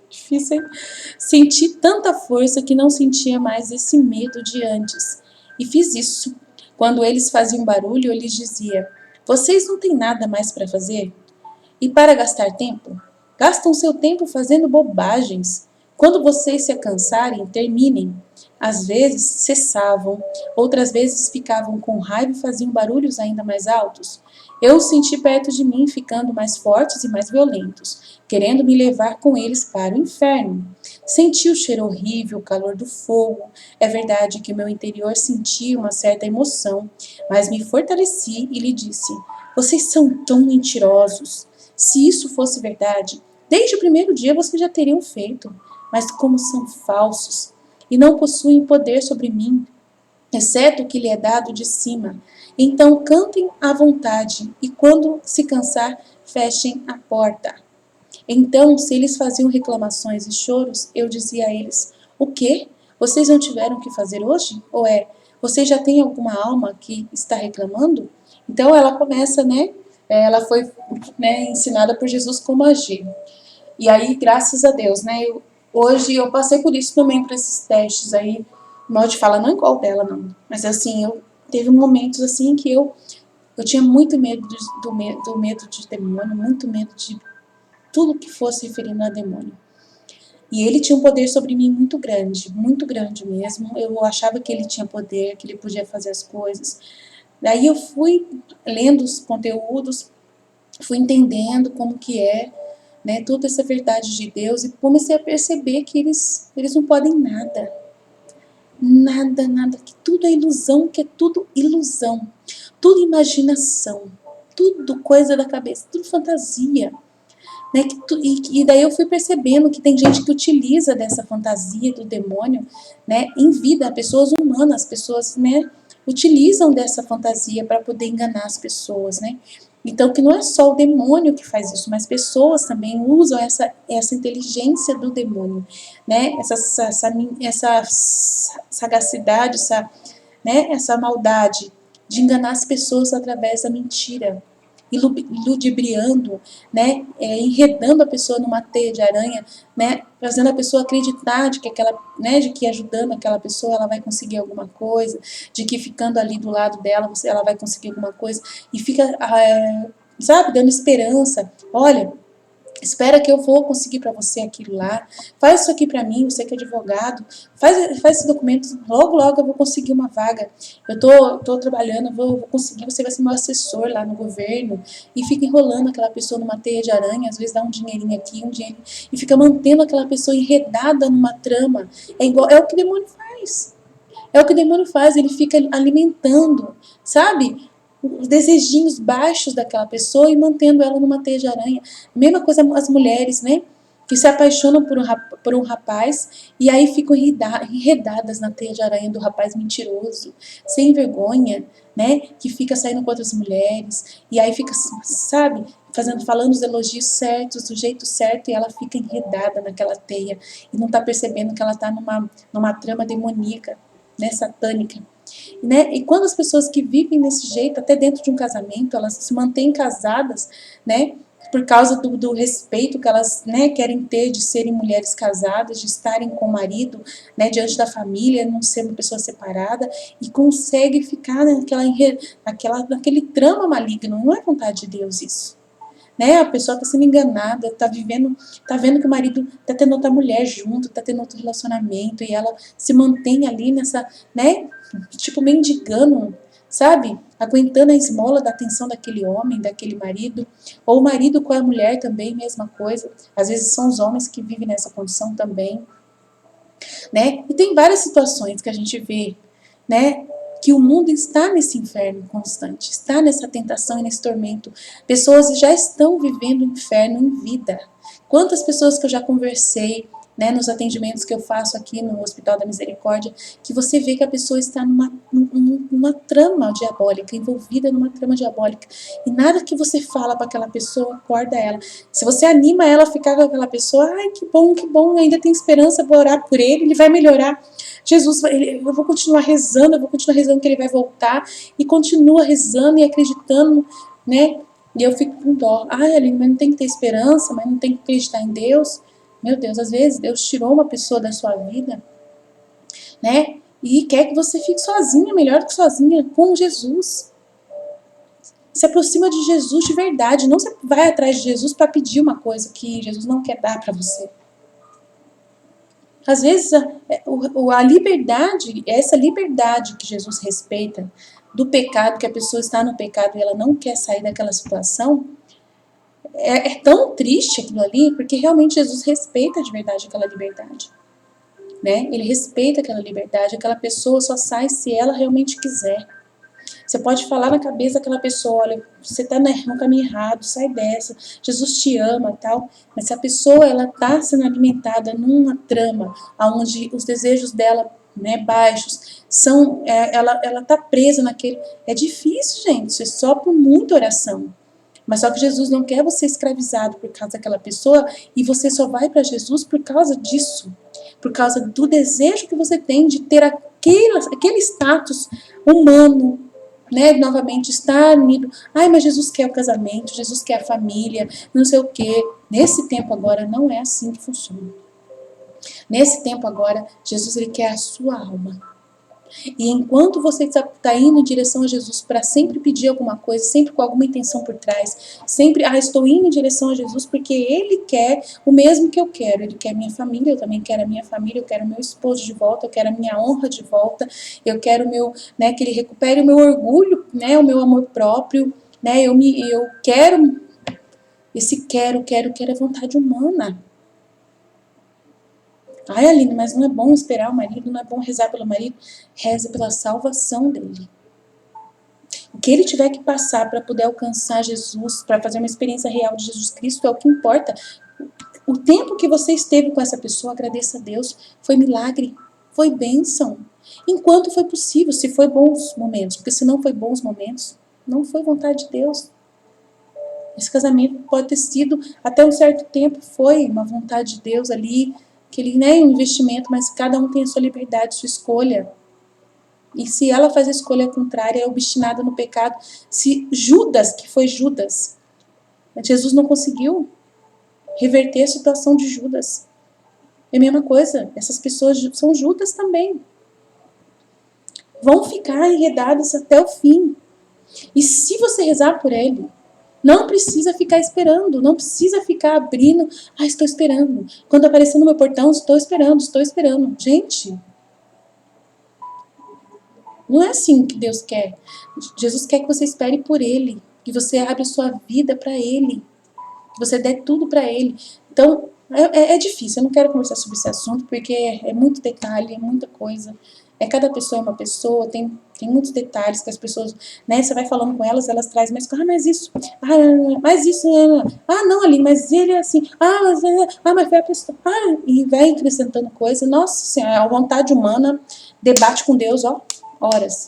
Difícil, hein? Senti tanta força que não sentia mais esse medo de antes. E fiz isso. Quando eles faziam barulho, eu lhes dizia: vocês não têm nada mais para fazer? E para gastar tempo? Gastam seu tempo fazendo bobagens. Quando vocês se cansarem, terminem. Às vezes cessavam, outras vezes ficavam com raiva e faziam barulhos ainda mais altos. Eu os senti perto de mim, ficando mais fortes e mais violentos, querendo me levar com eles para o inferno. Senti o cheiro horrível, o calor do fogo. É verdade que meu interior sentia uma certa emoção, mas me fortaleci e lhe disse: vocês são tão mentirosos. Se isso fosse verdade, desde o primeiro dia vocês já teriam feito. Mas como são falsos e não possuem poder sobre mim, exceto o que lhe é dado de cima, então cantem à vontade e quando se cansar, fechem a porta. Então, se eles faziam reclamações e choros, eu dizia a eles: o quê? Vocês não tiveram o que fazer hoje? Ou vocês já têm alguma alma que está reclamando? Então ela começa, né? Ela foi, né, ensinada por Jesus como agir. E aí, graças a Deus, né? Hoje eu passei por isso também, para esses testes aí. Mal de fala, não igual dela, não. Mas assim, eu teve momentos assim que eu tinha muito medo do medo de demônio, muito medo tudo que fosse referindo a demônio. E ele tinha um poder sobre mim muito grande mesmo. Eu achava que ele tinha poder, que ele podia fazer as coisas. Daí eu fui lendo os conteúdos, fui entendendo como que é, né, toda essa verdade de Deus, e comecei a perceber que eles não podem nada. Nada, que tudo é ilusão, que é tudo ilusão, tudo imaginação, tudo coisa da cabeça, tudo fantasia. Né? E daí eu fui percebendo que tem gente que utiliza dessa fantasia do demônio, né, em vida, pessoas humanas, pessoas, né, utilizam dessa fantasia para poder enganar as pessoas, né? Então, que não é só o demônio que faz isso, mas pessoas também usam essa inteligência do demônio, né? Essa sagacidade, né? Essa maldade de enganar as pessoas através da mentira, ludibriando, né, enredando a pessoa numa teia de aranha, né, fazendo a pessoa acreditar de que né, de que ajudando aquela pessoa ela vai conseguir alguma coisa, de que ficando ali do lado dela ela vai conseguir alguma coisa, e fica, sabe, dando esperança. Olha, espera que eu vou conseguir para você aquilo lá. Faz isso aqui para mim, você que é advogado. Faz esse documento, logo eu vou conseguir uma vaga. Eu tô trabalhando, vou conseguir, você vai ser meu assessor lá no governo. E fica enrolando aquela pessoa numa teia de aranha, às vezes dá um dinheirinho aqui, um dinheirinho, e fica mantendo aquela pessoa enredada numa trama. É o que o demônio faz. É o que o demônio faz, ele fica alimentando, sabe? Os desejinhos baixos daquela pessoa e mantendo ela numa teia de aranha. Mesma coisa as mulheres, né? Que se apaixonam por um rapaz e aí ficam enredadas na teia de aranha do rapaz mentiroso, sem vergonha, né? Que fica saindo com outras mulheres e aí fica, sabe? Falando os elogios certos, do jeito certo, e ela fica enredada naquela teia e não tá percebendo que ela tá numa trama demoníaca, né? Satânica. Né? E quando as pessoas que vivem desse jeito, até dentro de um casamento, elas se mantêm casadas, né? Por causa do respeito que elas, né, querem ter de serem mulheres casadas, de estarem com o marido, né, diante da família, não ser uma pessoa separada, e consegue ficar naquele trama maligno. Não é vontade de Deus isso. Né? A pessoa está sendo enganada, está vendo que o marido está tendo outra mulher junto, está tendo outro relacionamento, e ela se mantém ali nessa, né? Tipo, mendigando, sabe? Aguentando a esmola da atenção daquele homem, daquele marido, ou o marido com a mulher também, mesma coisa. Às vezes são os homens que vivem nessa condição também, né? E tem várias situações que a gente vê, né? Que o mundo está nesse inferno constante, está nessa tentação e nesse tormento. Pessoas já estão vivendo o inferno em vida. Quantas pessoas que eu já conversei, né, nos atendimentos que eu faço aqui no Hospital da Misericórdia, que você vê que a pessoa está numa trama diabólica, envolvida numa trama diabólica. E nada que você fala para aquela pessoa acorda ela. Se você anima ela a ficar com aquela pessoa, ai, que bom, ainda tem esperança, vou orar por ele vai melhorar. Jesus, eu vou continuar rezando que ele vai voltar, e continua rezando e acreditando, né? E eu fico com dó. Ai, Aline, mas não tem que ter esperança, mas não tem que acreditar em Deus. Meu Deus, às vezes Deus tirou uma pessoa da sua vida, né? E quer que você fique sozinha, melhor que sozinha, com Jesus. Se aproxima de Jesus de verdade, não se vai atrás de Jesus para pedir uma coisa que Jesus não quer dar para você. Às vezes, a liberdade, essa liberdade que Jesus respeita do pecado, que a pessoa está no pecado e ela não quer sair daquela situação, é tão triste aquilo ali, porque realmente Jesus respeita de verdade aquela liberdade. Né? Ele respeita aquela liberdade, aquela pessoa só sai se ela realmente quiser. Você pode falar na cabeça daquela pessoa, olha, você está no caminho errado, sai dessa, Jesus te ama, tal. Mas se a pessoa ela está sendo alimentada numa trama, onde os desejos dela, né, baixos, ela está presa naquele. É difícil, gente, é só por muita oração. Mas só que Jesus não quer você escravizado por causa daquela pessoa, e você só vai para Jesus por causa disso, por causa do desejo que você tem de ter aquele status humano, né? Novamente estar unido. Ai, mas Jesus quer o casamento, Jesus quer a família, não sei o quê. Nesse tempo agora não é assim que funciona. Nesse tempo agora, Jesus ele quer a sua alma. E enquanto você está indo em direção a Jesus para sempre pedir alguma coisa, sempre com alguma intenção por trás, sempre, estou indo em direção a Jesus porque Ele quer o mesmo que eu quero. Ele quer minha família, eu também quero a minha família, eu quero meu esposo de volta, eu quero a minha honra de volta, eu quero que Ele recupere o meu orgulho, né, o meu amor próprio, né, eu quero, quero é vontade humana. Ai, Aline, mas não é bom esperar o marido, não é bom rezar pelo marido. Reze pela salvação dele. O que ele tiver que passar para poder alcançar Jesus, para fazer uma experiência real de Jesus Cristo, é o que importa. O tempo que você esteve com essa pessoa, agradeça a Deus. Foi milagre, foi bênção. Enquanto foi possível, se foi bons momentos. Porque se não foi bons momentos, não foi vontade de Deus. Esse casamento pode ter sido, até um certo tempo, foi uma vontade de Deus ali, aquele, né, um investimento, mas cada um tem a sua liberdade, sua escolha. E se ela faz a escolha contrária, é obstinada no pecado. Se Judas, que foi Judas, Jesus não conseguiu reverter a situação de Judas. É a mesma coisa, essas pessoas são Judas também. Vão ficar enredadas até o fim. E se você rezar por ele, não precisa ficar esperando, não precisa ficar abrindo. Estou esperando. Quando aparecer no meu portão, estou esperando, estou esperando. Gente, não é assim que Deus quer. Jesus quer que você espere por Ele, que você abra sua vida para Ele, que você dê tudo para Ele. Então, é difícil, eu não quero conversar sobre esse assunto, porque é muito detalhe, é muita coisa. Cada pessoa é uma pessoa, tem muitos detalhes que as pessoas, né, você vai falando com elas, elas trazem, mas isso, não, Aline, mas ele é assim, mas foi a pessoa, e vai acrescentando coisa. Nossa Senhora, a vontade humana, debate com Deus, horas.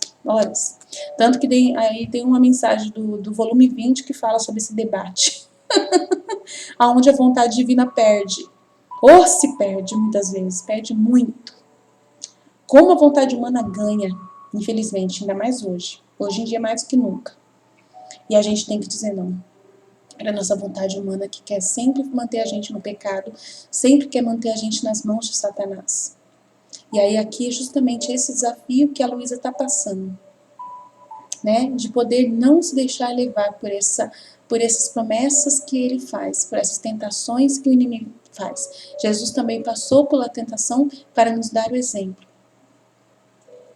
Tanto que aí tem uma mensagem do volume 20 que fala sobre esse debate. Aonde a vontade divina perde. Ou se perde muitas vezes, perde muito. Como a vontade humana ganha, infelizmente, ainda mais hoje. Hoje em dia mais do que nunca. E a gente tem que dizer não. Para a nossa vontade humana que quer sempre manter a gente no pecado, sempre quer manter a gente nas mãos de Satanás. E aí aqui é justamente esse desafio que a Luísa está passando. Né, de poder não se deixar levar por essas promessas que ele faz, por essas tentações que o inimigo faz. Jesus também passou pela tentação para nos dar o exemplo.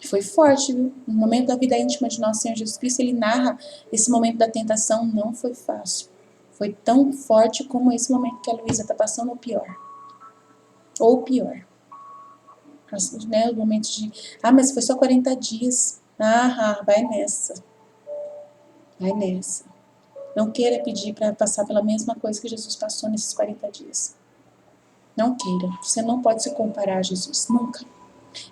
Foi forte, viu? No momento da vida íntima de nosso Senhor Jesus Cristo, ele narra esse momento da tentação, não foi fácil. Foi tão forte como esse momento que a Luísa está passando, ou pior. Ou pior. Né, os momentos de, mas foi só 40 dias. Vai nessa. Vai nessa. Não queira pedir para passar pela mesma coisa que Jesus passou nesses 40 dias. Não queira. Você não pode se comparar a Jesus. Nunca.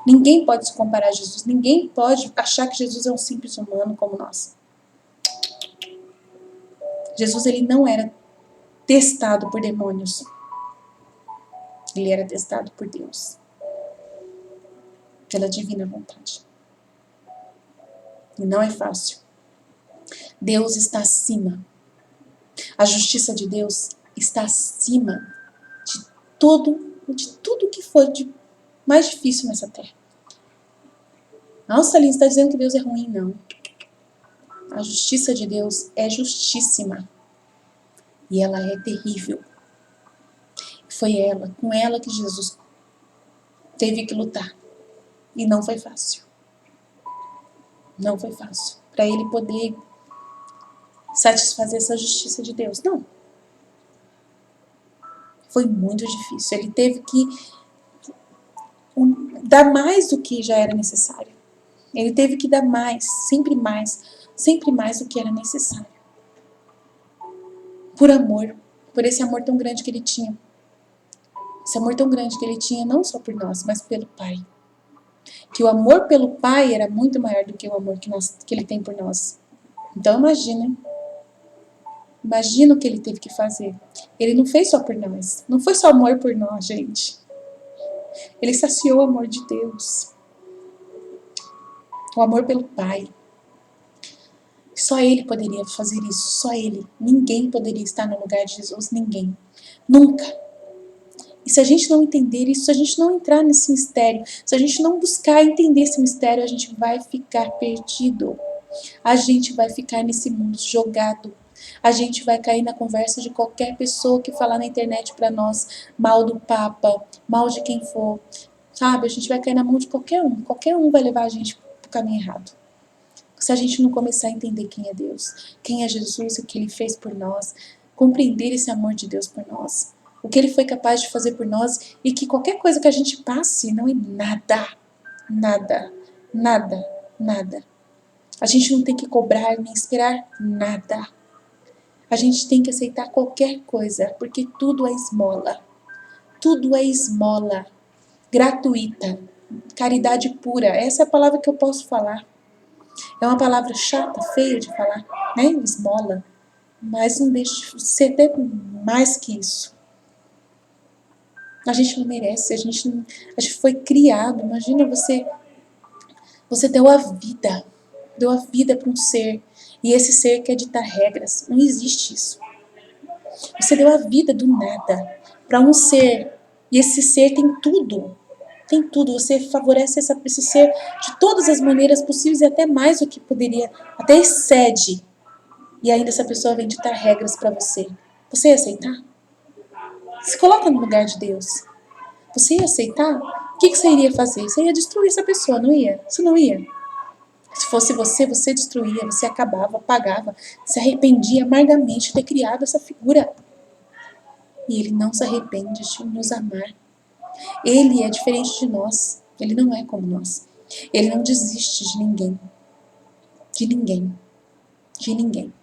Ninguém pode se comparar a Jesus. Ninguém pode achar que Jesus é um simples humano como nós. Jesus, ele não era testado por demônios. Ele era testado por Deus. Pela divina vontade. E não é fácil. Deus está acima. A justiça de Deus está acima de tudo que for de mais difícil nessa terra. Nossa, Aline, você está dizendo que Deus é ruim? Não. A justiça de Deus é justíssima. E ela é terrível. Foi com ela que Jesus teve que lutar. E não foi fácil. Não foi fácil. Para ele poder satisfazer essa justiça de Deus. Não. Foi muito difícil. Ele teve que dar mais do que já era necessário. Ele teve que dar mais, sempre mais do que era necessário. Por amor, por esse amor tão grande que ele tinha. Esse amor tão grande que ele tinha, não só por nós, mas pelo Pai. Que o amor pelo Pai era muito maior do que o amor que ele tem por nós. Então imagina o que ele teve que fazer. Ele não fez só por nós, não foi só amor por nós, gente. Ele saciou o amor de Deus. O amor pelo Pai. Só Ele poderia fazer isso, só Ele. Ninguém poderia estar no lugar de Jesus, ninguém. Nunca. E se a gente não entender isso, se a gente não entrar nesse mistério, se a gente não buscar entender esse mistério, a gente vai ficar perdido. A gente vai ficar nesse mundo jogado. A gente vai cair na conversa de qualquer pessoa que falar na internet para nós mal do Papa, mal de quem for. Sabe? A gente vai cair na mão de qualquer um. Qualquer um vai levar a gente pro caminho errado. Se a gente não começar a entender quem é Deus, quem é Jesus e o que Ele fez por nós, compreender esse amor de Deus por nós, o que Ele foi capaz de fazer por nós e que qualquer coisa que a gente passe não é nada, nada, nada, nada. A gente não tem que cobrar nem esperar nada. A gente tem que aceitar qualquer coisa, porque tudo é esmola. Tudo é esmola, gratuita, caridade pura. Essa é a palavra que eu posso falar. É uma palavra chata, feia de falar, né? Esmola. Mas não deixa de ser até mais que isso. A gente não merece, a gente foi criado. Imagina você deu a vida para um ser, e esse ser quer ditar regras. Não existe isso. Você deu a vida do nada para um ser, e esse ser tem tudo. Tem tudo. Você favorece esse ser de todas as maneiras possíveis e até mais do que poderia, até excede. E ainda essa pessoa vem ditar regras para você. Você ia aceitar? Se coloca no lugar de Deus. Você ia aceitar? O que você iria fazer? Você ia destruir essa pessoa, não ia? Você não ia? Se fosse você destruía, você acabava, apagava, se arrependia amargamente de ter criado essa figura. E Ele não se arrepende de nos amar. Ele é diferente de nós. Ele não é como nós. Ele não desiste de ninguém. De ninguém. De ninguém.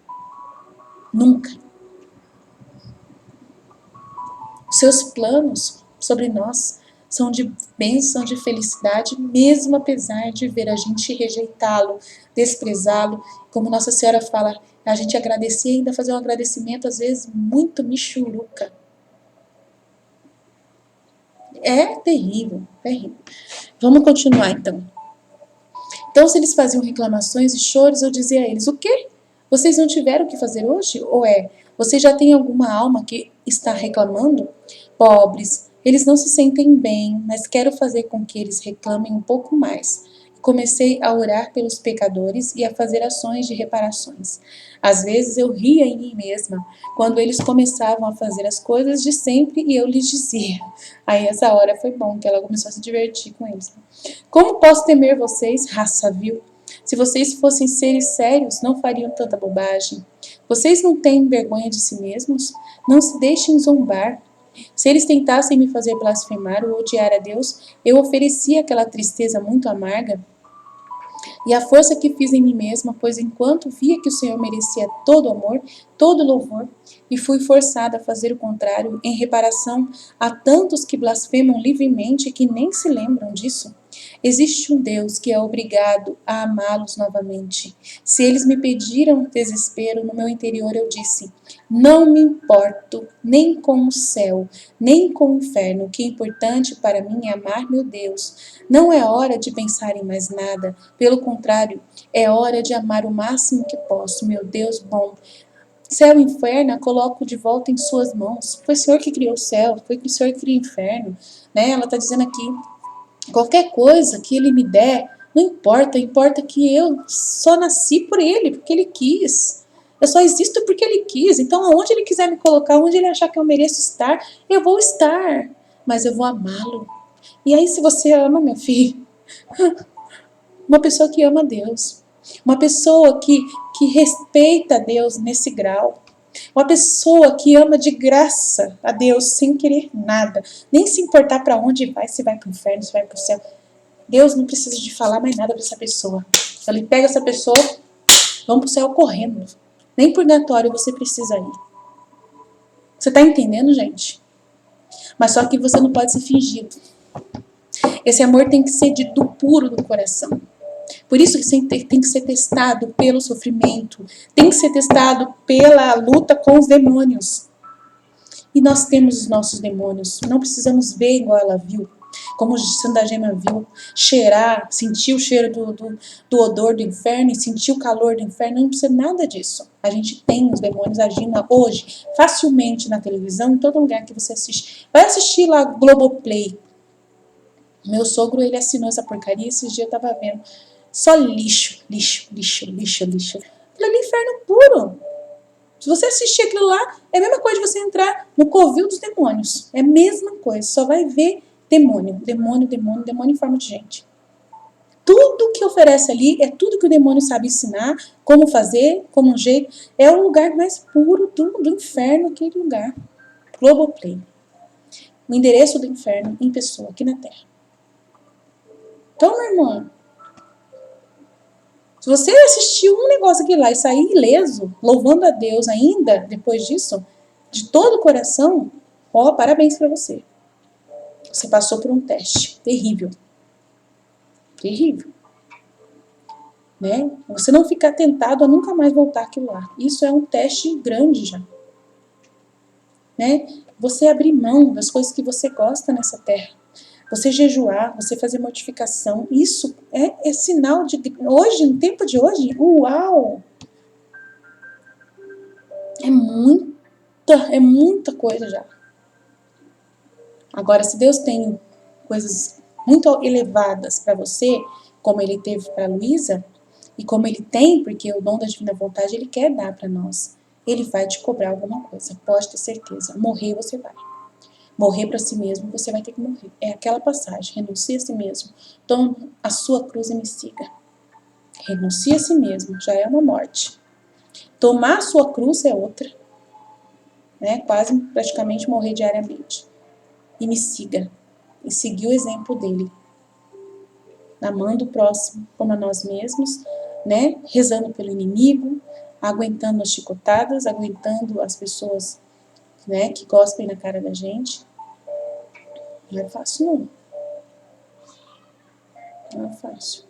Nunca. Os seus planos sobre nós são de bênção, de felicidade, mesmo apesar de ver a gente rejeitá-lo, desprezá-lo. Como Nossa Senhora fala, a gente agradecer e ainda fazer um agradecimento, às vezes, muito michuruca. É terrível, terrível. Vamos continuar, então. Então, se eles faziam reclamações e choros, eu dizia a eles, o quê? Vocês não tiveram o que fazer hoje? Ou vocês já têm alguma alma que está reclamando? Pobres, eles não se sentem bem, mas quero fazer com que eles reclamem um pouco mais. Comecei a orar pelos pecadores e a fazer ações de reparações. Às vezes eu ria em mim mesma, quando eles começavam a fazer as coisas de sempre e eu lhes dizia. Aí essa hora foi bom, que ela começou a se divertir com eles. Como posso temer vocês, raça vil? Se vocês fossem seres sérios, não fariam tanta bobagem. Vocês não têm vergonha de si mesmos? Não se deixem zombar. Se eles tentassem me fazer blasfemar ou odiar a Deus, eu oferecia aquela tristeza muito amarga e a força que fiz em mim mesma, pois enquanto via que o Senhor merecia todo amor, todo louvor, e fui forçada a fazer o contrário em reparação a tantos que blasfemam livremente e que nem se lembram disso. Existe um Deus que é obrigado a amá-los novamente. Se eles me pediram desespero, no meu interior eu disse, não me importo nem com o céu, nem com o inferno. O que é importante para mim é amar meu Deus. Não é hora de pensar em mais nada. Pelo contrário, é hora de amar o máximo que posso, meu Deus bom. Céu e inferno eu coloco de volta em suas mãos. Foi o Senhor que criou o céu, foi o Senhor que criou o inferno. Né? Ela está dizendo aqui, qualquer coisa que Ele me der, não importa, importa que eu só nasci por Ele, porque Ele quis. Eu só existo porque Ele quis. Então, aonde Ele quiser me colocar, onde Ele achar que eu mereço estar, eu vou estar. Mas eu vou amá-lo. E aí, se você ama, meu filho, uma pessoa que ama Deus, uma pessoa que respeita a Deus nesse grau, uma pessoa que ama de graça a Deus sem querer nada, nem se importar para onde vai, se vai para o inferno, se vai para o céu. Deus não precisa de falar mais nada para essa pessoa. Ele pega essa pessoa, vamos para o céu correndo. Nem purgatório você precisa ir. Você está entendendo, gente? Mas só que você não pode ser fingido. Esse amor tem que ser do puro do coração. Por isso que tem que ser testado pelo sofrimento, tem que ser testado pela luta com os demônios. E nós temos os nossos demônios, não precisamos ver igual ela viu. como Santa Gema viu, cheirar, sentir o cheiro do odor do inferno e sentir o calor do inferno, não precisa nada disso. A gente tem os demônios agindo hoje, facilmente na televisão, em todo lugar que você assiste. Vai assistir lá Globoplay. Meu sogro, ele assinou essa porcaria, esses dias eu tava vendo. Só lixo, lixo, lixo, lixo, lixo. Aquilo ali é inferno puro. Se você assistir aquilo lá, é a mesma coisa de você entrar no covil dos demônios. É a mesma coisa, só vai ver demônio, demônio, demônio, demônio em forma de gente. Tudo que oferece ali é tudo que o demônio sabe ensinar, como fazer, como um jeito. É o lugar mais puro do inferno, aquele lugar. Globoplay. O endereço do inferno em pessoa, aqui na Terra. Então, meu irmão, se você assistir um negócio aqui lá e sair ileso, louvando a Deus ainda, depois disso, de todo o coração, ó, parabéns pra você. Você passou por um teste terrível. Terrível. Né? Você não ficar tentado a nunca mais voltar aquilo lá. Isso é um teste grande já. Né? Você abrir mão das coisas que você gosta nessa terra. Você jejuar, você fazer mortificação, isso é sinal de... Hoje, no tempo de hoje, uau! É muita coisa já. Agora, se Deus tem coisas muito elevadas para você, como Ele teve para Luísa, e como Ele tem, porque o dom da divina vontade Ele quer dar para nós, Ele vai te cobrar alguma coisa, pode ter certeza. Morrer você vai. Morrer para si mesmo, você vai ter que morrer. É aquela passagem, renuncie a si mesmo, tome a sua cruz e me siga. Renuncie a si mesmo, já é uma morte. Tomar a sua cruz é outra, né? Quase praticamente morrer diariamente. E me siga, e seguir o exemplo dele. Amando o próximo como a nós mesmos, né? Rezando pelo inimigo, aguentando as chicotadas, aguentando as pessoas, né, que cospem na cara da gente. Não é fácil, não. Não é fácil.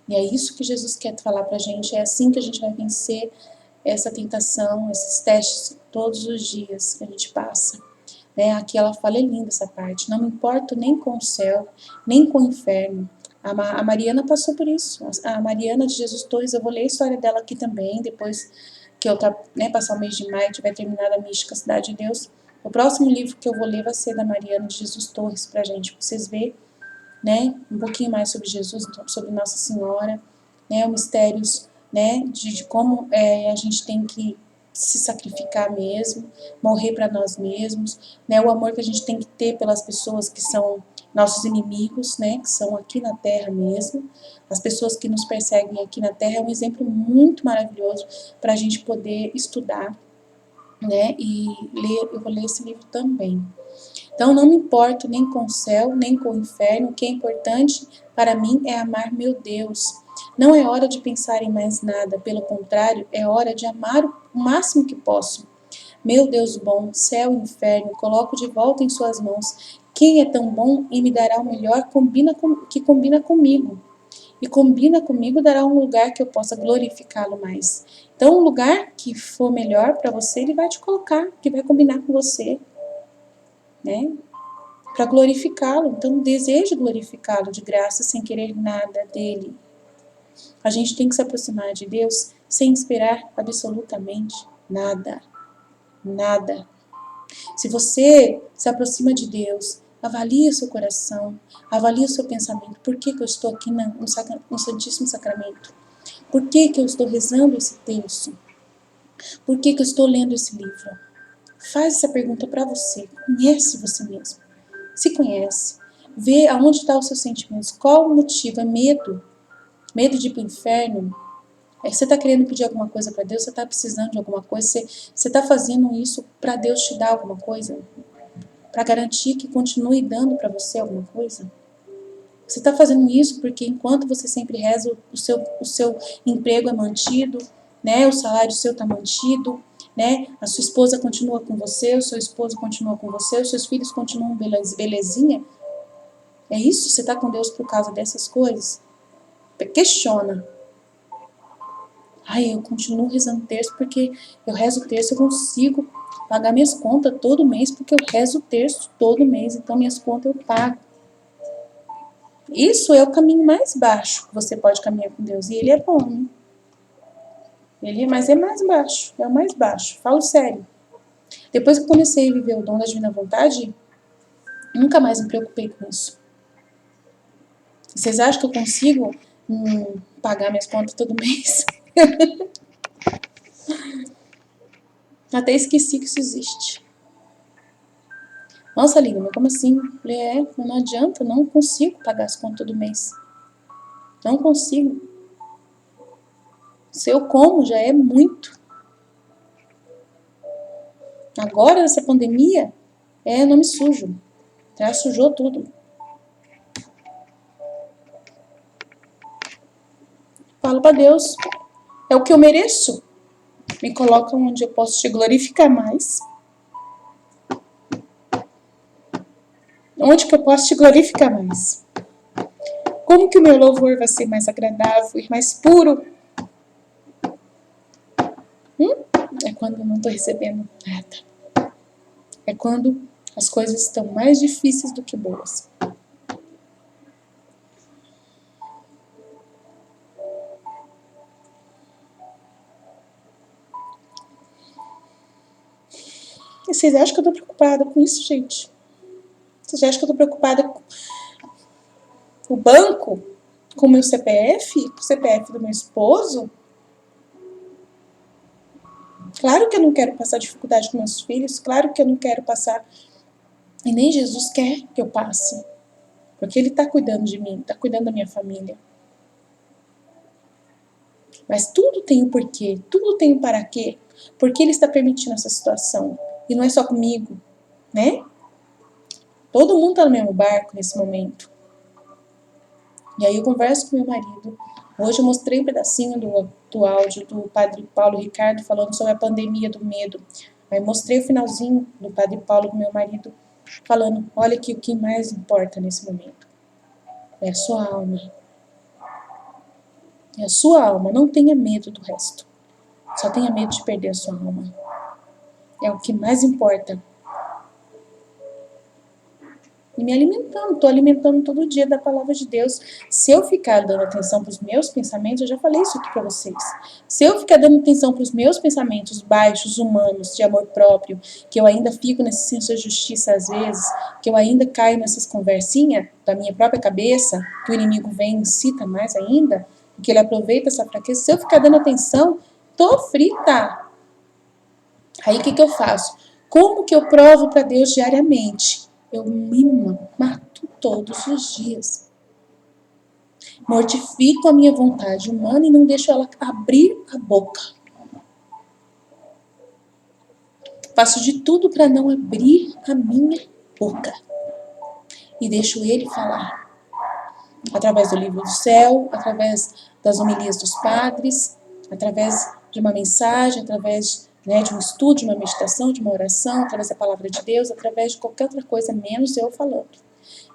E é isso que Jesus quer falar pra gente. É assim que a gente vai vencer essa tentação, esses testes todos os dias que a gente passa. Né? Aqui ela fala, é linda essa parte. Não me importo nem com o céu, nem com o inferno. A Mariana passou por isso. A Mariana de Jesus Torres, eu vou ler a história dela aqui também, depois que eu passar o mês de maio, tiver terminado a Mística Cidade de Deus. O próximo livro que eu vou ler vai ser da Mariana de Jesus Torres, pra gente, pra vocês verem, né, um pouquinho mais sobre Jesus, sobre Nossa Senhora, né, os mistérios, né, de como a gente tem que se sacrificar mesmo, morrer para nós mesmos, né, o amor que a gente tem que ter pelas pessoas que são nossos inimigos, né, que são aqui na Terra mesmo, as pessoas que nos perseguem aqui na Terra é um exemplo muito maravilhoso para a gente poder estudar, né, e ler. Eu vou ler esse livro também. Então, não me importo nem com o céu, nem com o inferno. O que é importante para mim é amar meu Deus. Não é hora de pensar em mais nada. Pelo contrário, é hora de amar o máximo que posso. Meu Deus bom, céu e inferno, coloco de volta em suas mãos. Quem é tão bom e me dará o melhor que combina comigo. E combina comigo dará um lugar que eu possa glorificá-lo mais. Então, o lugar que for melhor para você, ele vai te colocar, que vai combinar com você. Né? Para glorificá-lo. Então, desejo glorificá-lo de graça, sem querer nada dele. A gente tem que se aproximar de Deus sem esperar absolutamente nada. Nada. Se você se aproxima de Deus, avalie o seu coração, avalie o seu pensamento. Por que eu estou aqui no Santíssimo Sacramento? Por que eu estou rezando esse texto? Por que eu estou lendo esse livro? Faz essa pergunta para você. Conhece você mesmo. Se conhece. Vê aonde estão os seus sentimentos. Qual o motivo? É medo. Medo de ir para o inferno. Você está querendo pedir alguma coisa para Deus? Você está precisando de alguma coisa? Você está fazendo isso para Deus te dar alguma coisa? Para garantir que continue dando para você alguma coisa? Você está fazendo isso porque enquanto você sempre reza, o seu emprego é mantido, né? O salário seu está mantido, né? A sua esposa continua com você, o seu esposo continua com você, os seus filhos continuam belezinha. É isso? Você está com Deus por causa dessas coisas? Questiona. Ai, eu continuo rezando terço porque eu rezo o terço, eu consigo pagar minhas contas todo mês, porque eu rezo o terço todo mês, então minhas contas eu pago. Isso é o caminho mais baixo que você pode caminhar com Deus. E ele é bom, né? Mas é mais baixo, é o mais baixo. Falo sério. Depois que eu comecei a viver o dom da divina vontade, nunca mais me preocupei com isso. Vocês acham que eu consigo pagar minhas contas todo mês? Até esqueci que isso existe. Nossa, Lívia, mas como assim? Falei, não adianta, não consigo pagar as contas todo mês. Não consigo. Se eu como, já é muito. Agora, nessa pandemia, não me sujo. Já sujou tudo. Falo pra Deus, é o que eu mereço. Me coloca onde eu posso te glorificar mais. Onde que eu posso te glorificar mais? Como que o meu louvor vai ser mais agradável e mais puro? É quando eu não estou recebendo nada. É quando as coisas estão mais difíceis do que boas. E vocês acham que eu tô preocupada com isso, gente? Vocês acham que eu tô preocupada com o banco? Com o meu CPF? Com o CPF do meu esposo? Claro que eu não quero passar dificuldade com meus filhos. Claro que eu não quero passar. E nem Jesus quer que eu passe. Porque Ele tá cuidando de mim, tá cuidando da minha família. Mas tudo tem um porquê, tudo tem um para quê. Por que Ele está permitindo essa situação? E não é só comigo, né? Todo mundo tá no mesmo barco nesse momento. E aí eu converso com meu marido. Hoje eu mostrei um pedacinho do áudio do Padre Paulo Ricardo falando sobre a pandemia do medo. Aí mostrei o finalzinho do Padre Paulo, do meu marido, falando, olha que o que mais importa nesse momento é a sua alma. É a sua alma, não tenha medo do resto. Só tenha medo de perder a sua alma. É o que mais importa. E me alimentando, tô alimentando todo dia da palavra de Deus. Se eu ficar dando atenção para os meus pensamentos, eu já falei isso aqui para vocês. Se eu ficar dando atenção para os meus pensamentos baixos, humanos, de amor próprio, que eu ainda fico nesse senso de justiça às vezes, que eu ainda caio nessas conversinhas da minha própria cabeça, que o inimigo vem e incita mais ainda, que ele aproveita essa fraqueza, se eu ficar dando atenção, tô frita. Aí o que eu faço? Como que eu provo para Deus diariamente? Eu me mato todos os dias. Mortifico a minha vontade humana e não deixo ela abrir a boca. Faço de tudo para não abrir a minha boca. E deixo Ele falar. Através do livro do céu, através das homilias dos padres, através de uma mensagem, através de um estudo, de uma meditação, de uma oração, através da palavra de Deus, através de qualquer outra coisa, menos eu falando.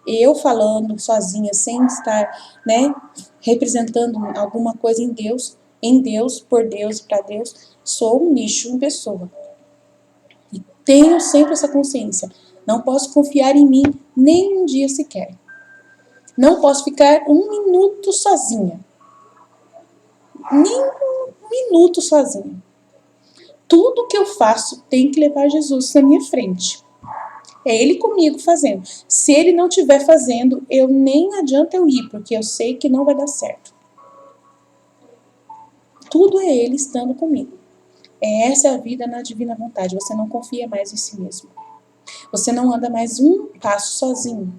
Eu falando sozinha, sem estar, representando alguma coisa em Deus, por Deus e para Deus, sou um lixo em pessoa. E tenho sempre essa consciência. Não posso confiar em mim nem um dia sequer. Não posso ficar um minuto sozinha. Nem um minuto sozinha. Tudo que eu faço tem que levar Jesus na minha frente. É Ele comigo fazendo. Se Ele não estiver fazendo, eu nem adianta eu ir, porque eu sei que não vai dar certo. Tudo é Ele estando comigo. Essa é a vida na divina vontade. Você não confia mais em si mesmo. Você não anda mais um passo sozinho.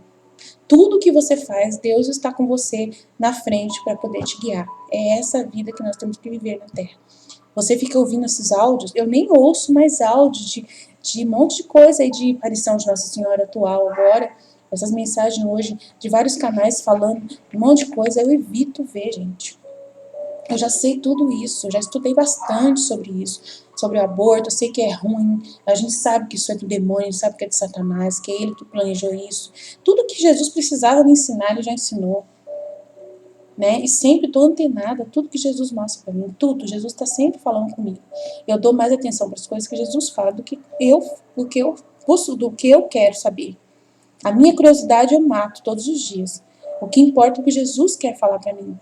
Tudo que você faz, Deus está com você na frente para poder te guiar. É essa vida que nós temos que viver na Terra. Você fica ouvindo esses áudios, eu nem ouço mais áudios de um monte de coisa aí de aparição de Nossa Senhora atual agora. Essas mensagens hoje de vários canais falando um monte de coisa, eu evito ver, gente. Eu já sei tudo isso, eu já estudei bastante sobre isso, sobre o aborto, eu sei que é ruim, a gente sabe que isso é do demônio, a gente sabe que é de Satanás, que é ele que planejou isso. Tudo que Jesus precisava me ensinar, ele já ensinou. né? E sempre estou antenada a tudo que Jesus mostra para mim, tudo. Jesus está sempre falando comigo. Eu dou mais atenção para as coisas que Jesus fala do que eu quero saber. A minha curiosidade eu mato todos os dias. O que importa é o que Jesus quer falar para mim.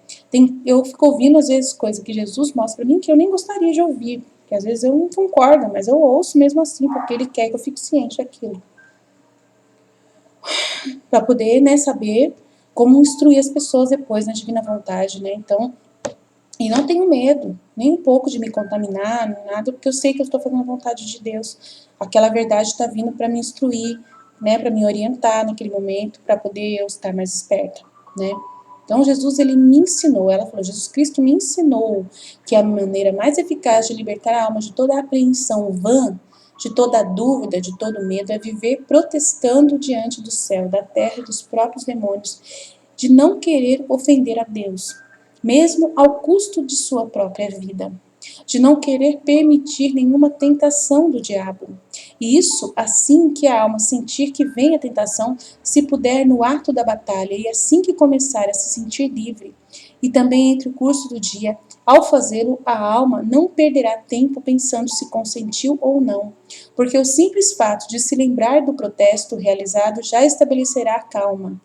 Eu fico ouvindo às vezes coisas que Jesus mostra para mim que eu nem gostaria de ouvir, que às vezes eu não concordo, mas eu ouço mesmo assim porque Ele quer que eu fique ciente daquilo, para poder, né, saber como instruir as pessoas depois na divina vontade, né? Então, e não tenho medo, nem um pouco de me contaminar, nada, porque eu sei que eu estou fazendo a vontade de Deus. Aquela verdade está vindo para me instruir, né, para me orientar naquele momento, para poder eu estar mais esperta, né? Então Jesus, ele me ensinou, ela falou, Jesus Cristo me ensinou que a maneira mais eficaz de libertar a alma de toda a apreensão vã, de toda a dúvida, de todo medo, é viver protestando diante do céu, da terra e dos próprios demônios, de não querer ofender a Deus, mesmo ao custo de sua própria vida, de não querer permitir nenhuma tentação do diabo. E isso assim que a alma sentir que vem a tentação, se puder no ato da batalha, e assim que começar a se sentir livre, e também entre o curso do dia, ao fazê-lo, a alma não perderá tempo pensando se consentiu ou não, porque o simples fato de se lembrar do protesto realizado já estabelecerá a calma.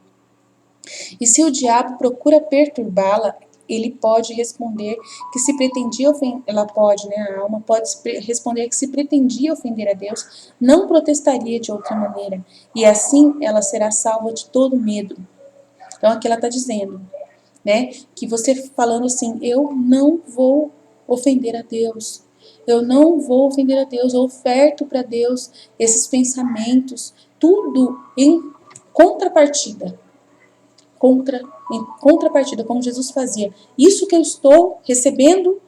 E se o diabo procura perturbá-la, ele pode responder que se pretendia ofender, ela pode, né, a alma pode responder que se pretendia ofender a Deus, não protestaria de outra maneira, e assim ela será salva de todo medo. Então aqui ela está dizendo, né, que você falando assim, eu não vou ofender a Deus, eu não vou ofender a Deus, eu oferto para Deus esses pensamentos, tudo em contrapartida, em contrapartida, como Jesus fazia. Isso que eu estou recebendo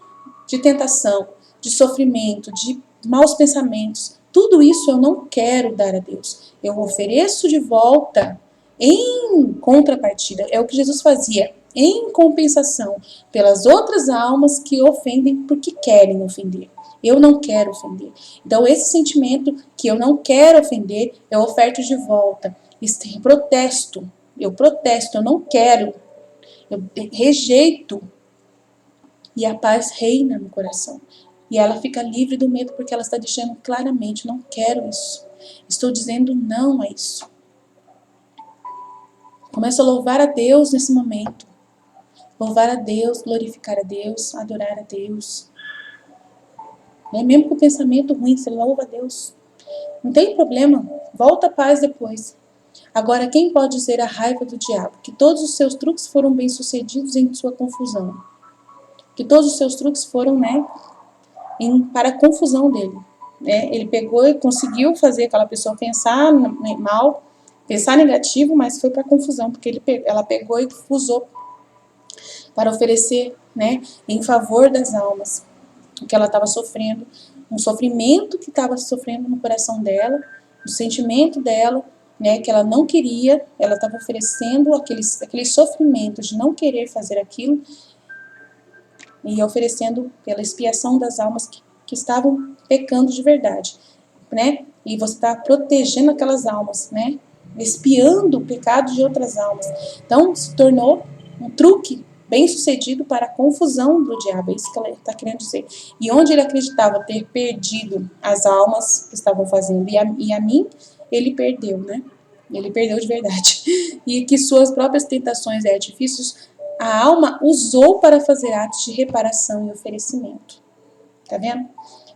de tentação, de sofrimento, de maus pensamentos, tudo isso eu não quero dar a Deus. Eu ofereço de volta em contrapartida. É o que Jesus fazia, em compensação pelas outras almas que ofendem porque querem ofender. Eu não quero ofender. Então, esse sentimento que eu não quero ofender, eu oferto de volta. Eu protesto, eu não quero, eu rejeito. E a paz reina no coração. E ela fica livre do medo porque ela está deixando claramente, não quero isso. Estou dizendo não a isso. Começa a louvar a Deus nesse momento. Louvar a Deus, glorificar a Deus, adorar a Deus. Mesmo com o pensamento ruim, você louva a Deus. Não tem problema, volta a paz depois. Agora, quem pode dizer a raiva do diabo? Que todos os seus truques foram bem-sucedidos em sua confusão. Que todos os seus truques foram, né, para a confusão dele. Né? Ele pegou e conseguiu fazer aquela pessoa pensar mal, pensar negativo, mas foi para a confusão, porque ela pegou e usou para oferecer, né, em favor das almas, o que ela estava sofrendo, um sofrimento que estava sofrendo no coração dela, o sentimento dela, né, que ela não queria, ela estava oferecendo aquele sofrimento de não querer fazer aquilo, e oferecendo pela expiação das almas que estavam pecando de verdade, né? E você está protegendo aquelas almas, né? Expiando o pecado de outras almas. Então, se tornou um truque bem sucedido para a confusão do diabo, é isso que ela está querendo dizer. E onde ele acreditava ter perdido as almas que estavam fazendo, e a mim, ele perdeu, né? Ele perdeu de verdade. E que suas próprias tentações e artifícios a alma usou para fazer atos de reparação e oferecimento. Tá vendo?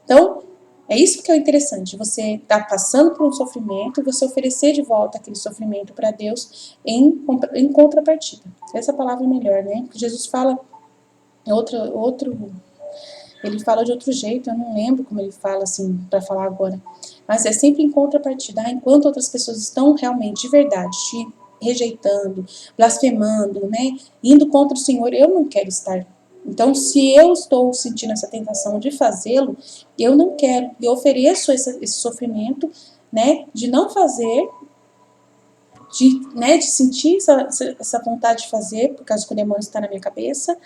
Então, é isso que é interessante. Você tá passando por um sofrimento e você oferecer de volta aquele sofrimento para Deus em contrapartida. Essa palavra é melhor, né? Jesus fala ele fala de outro jeito, eu não lembro como ele fala assim, para falar agora. Mas é sempre em contrapartida. Enquanto outras pessoas estão realmente, de verdade, te rejeitando, blasfemando, né, indo contra o Senhor, eu não quero estar. Então, se eu estou sentindo essa tentação de fazê-lo, eu não quero. Eu ofereço esse sofrimento, né, de não fazer, de sentir essa vontade de fazer, por causa que o demônio está na minha cabeça,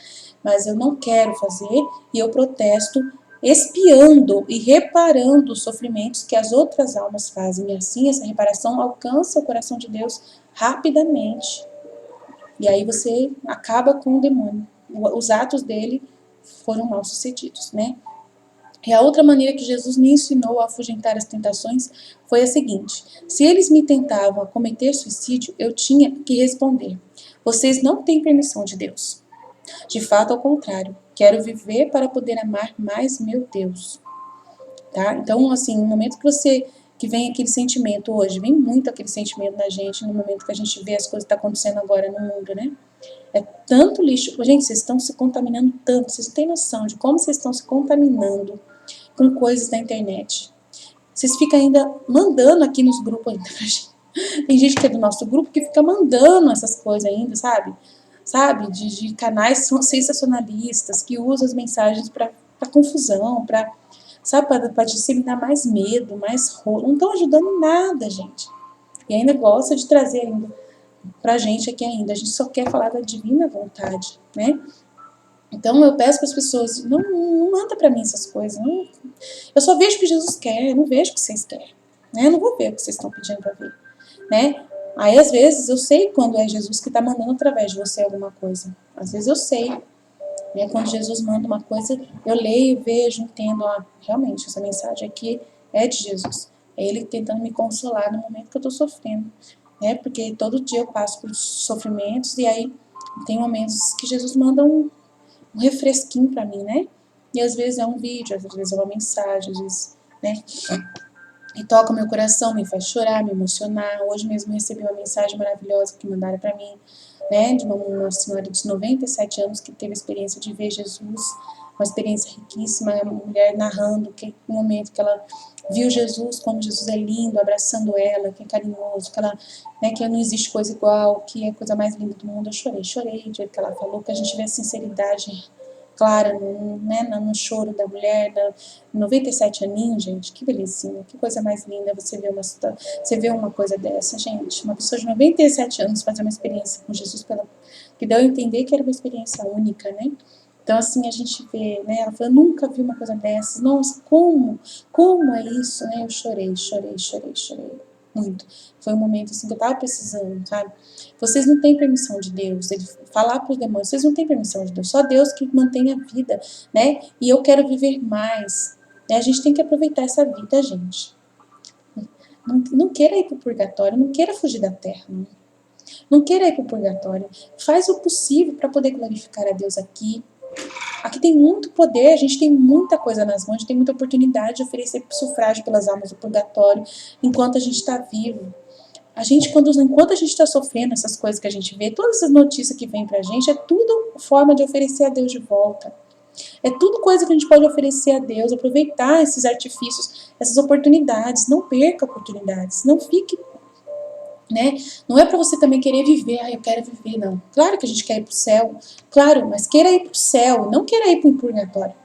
mas eu não quero fazer, e eu protesto, expiando e reparando os sofrimentos que as outras almas fazem. E assim, essa reparação alcança o coração de Deus rapidamente. E aí você acaba com o demônio. Os atos dele foram mal sucedidos, né? E a outra maneira que Jesus me ensinou a afugentar as tentações foi a seguinte: se eles me tentavam a cometer suicídio, eu tinha que responder: vocês não têm permissão de Deus. De fato, ao contrário, quero viver para poder amar mais meu Deus. Tá? Então, assim, no momento que vem aquele sentimento hoje, vem muito aquele sentimento na gente, no momento que a gente vê as coisas que estão acontecendo agora no mundo, né? É tanto lixo. Gente, vocês estão se contaminando tanto, vocês não têm noção de como vocês estão se contaminando com coisas da internet. Vocês ficam ainda mandando aqui nos grupos ainda pra gente. Tem gente que é do nosso grupo que fica mandando essas coisas ainda, sabe? De canais sensacionalistas que usam as mensagens para confusão, para disseminar mais medo, mais rolo. Não estão ajudando em nada, gente. E ainda gosta de trazer ainda pra gente aqui ainda. A gente só quer falar da divina vontade, né? Então eu peço para as pessoas, não manda para mim essas coisas. Não, eu só vejo o que Jesus quer, eu não vejo o que vocês querem. Né? Eu não vou ver o que vocês estão pedindo para ver. Né? Aí às vezes eu sei quando é Jesus que está mandando através de você alguma coisa. Às vezes eu sei. Né? Quando Jesus manda uma coisa, eu leio, vejo, entendo. Realmente, essa mensagem aqui é de Jesus. É Ele tentando me consolar no momento que eu estou sofrendo. Né? Porque todo dia eu passo por sofrimentos e aí tem momentos que Jesus manda um refresquinho para mim, né? E às vezes é um vídeo, às vezes é uma mensagem, às vezes, né? E toca o meu coração, me faz chorar, me emocionar. Hoje mesmo eu recebi uma mensagem maravilhosa que mandaram para mim, né? De uma senhora de 97 anos que teve a experiência de ver Jesus, uma experiência riquíssima, uma mulher narrando que no momento que ela viu Jesus, como Jesus é lindo, abraçando ela, que é carinhoso, que ela, né, que não existe coisa igual, que é a coisa mais linda do mundo. Eu chorei do jeito que ela falou, que a gente vê a sinceridade clara no choro da mulher, 97 aninhos, gente, que belezinha, que coisa mais linda você vê uma coisa dessa, gente, uma pessoa de 97 anos fazer uma experiência com Jesus, que deu a entender que era uma experiência única, né? Então, assim, a gente vê, né? Ela falou, eu nunca vi uma coisa dessas. Nossa, como é isso, né? Eu chorei muito. Foi um momento, assim, que eu tava precisando, sabe? Vocês não têm permissão de Deus. Ele falar para os demônios, vocês não têm permissão de Deus. Só Deus que mantém a vida, né? E eu quero viver mais. Né? A gente tem que aproveitar essa vida, gente. Não queira ir pro purgatório, não queira fugir da terra, não. Não queira ir pro purgatório. Faz o possível para poder glorificar a Deus aqui. Aqui tem muito poder, a gente tem muita coisa nas mãos, a gente tem muita oportunidade de oferecer sufrágio pelas almas do purgatório enquanto a gente está vivo. Enquanto a gente está sofrendo essas coisas que a gente vê, todas essas notícias que vêm pra gente, é tudo forma de oferecer a Deus de volta. É tudo coisa que a gente pode oferecer a Deus, aproveitar esses artifícios, essas oportunidades. Não perca oportunidades, não fique, né? Não é para você também querer viver, eu quero viver, não. Claro que a gente quer ir pro céu, claro, mas queira ir pro céu, não queira ir pro purgatório.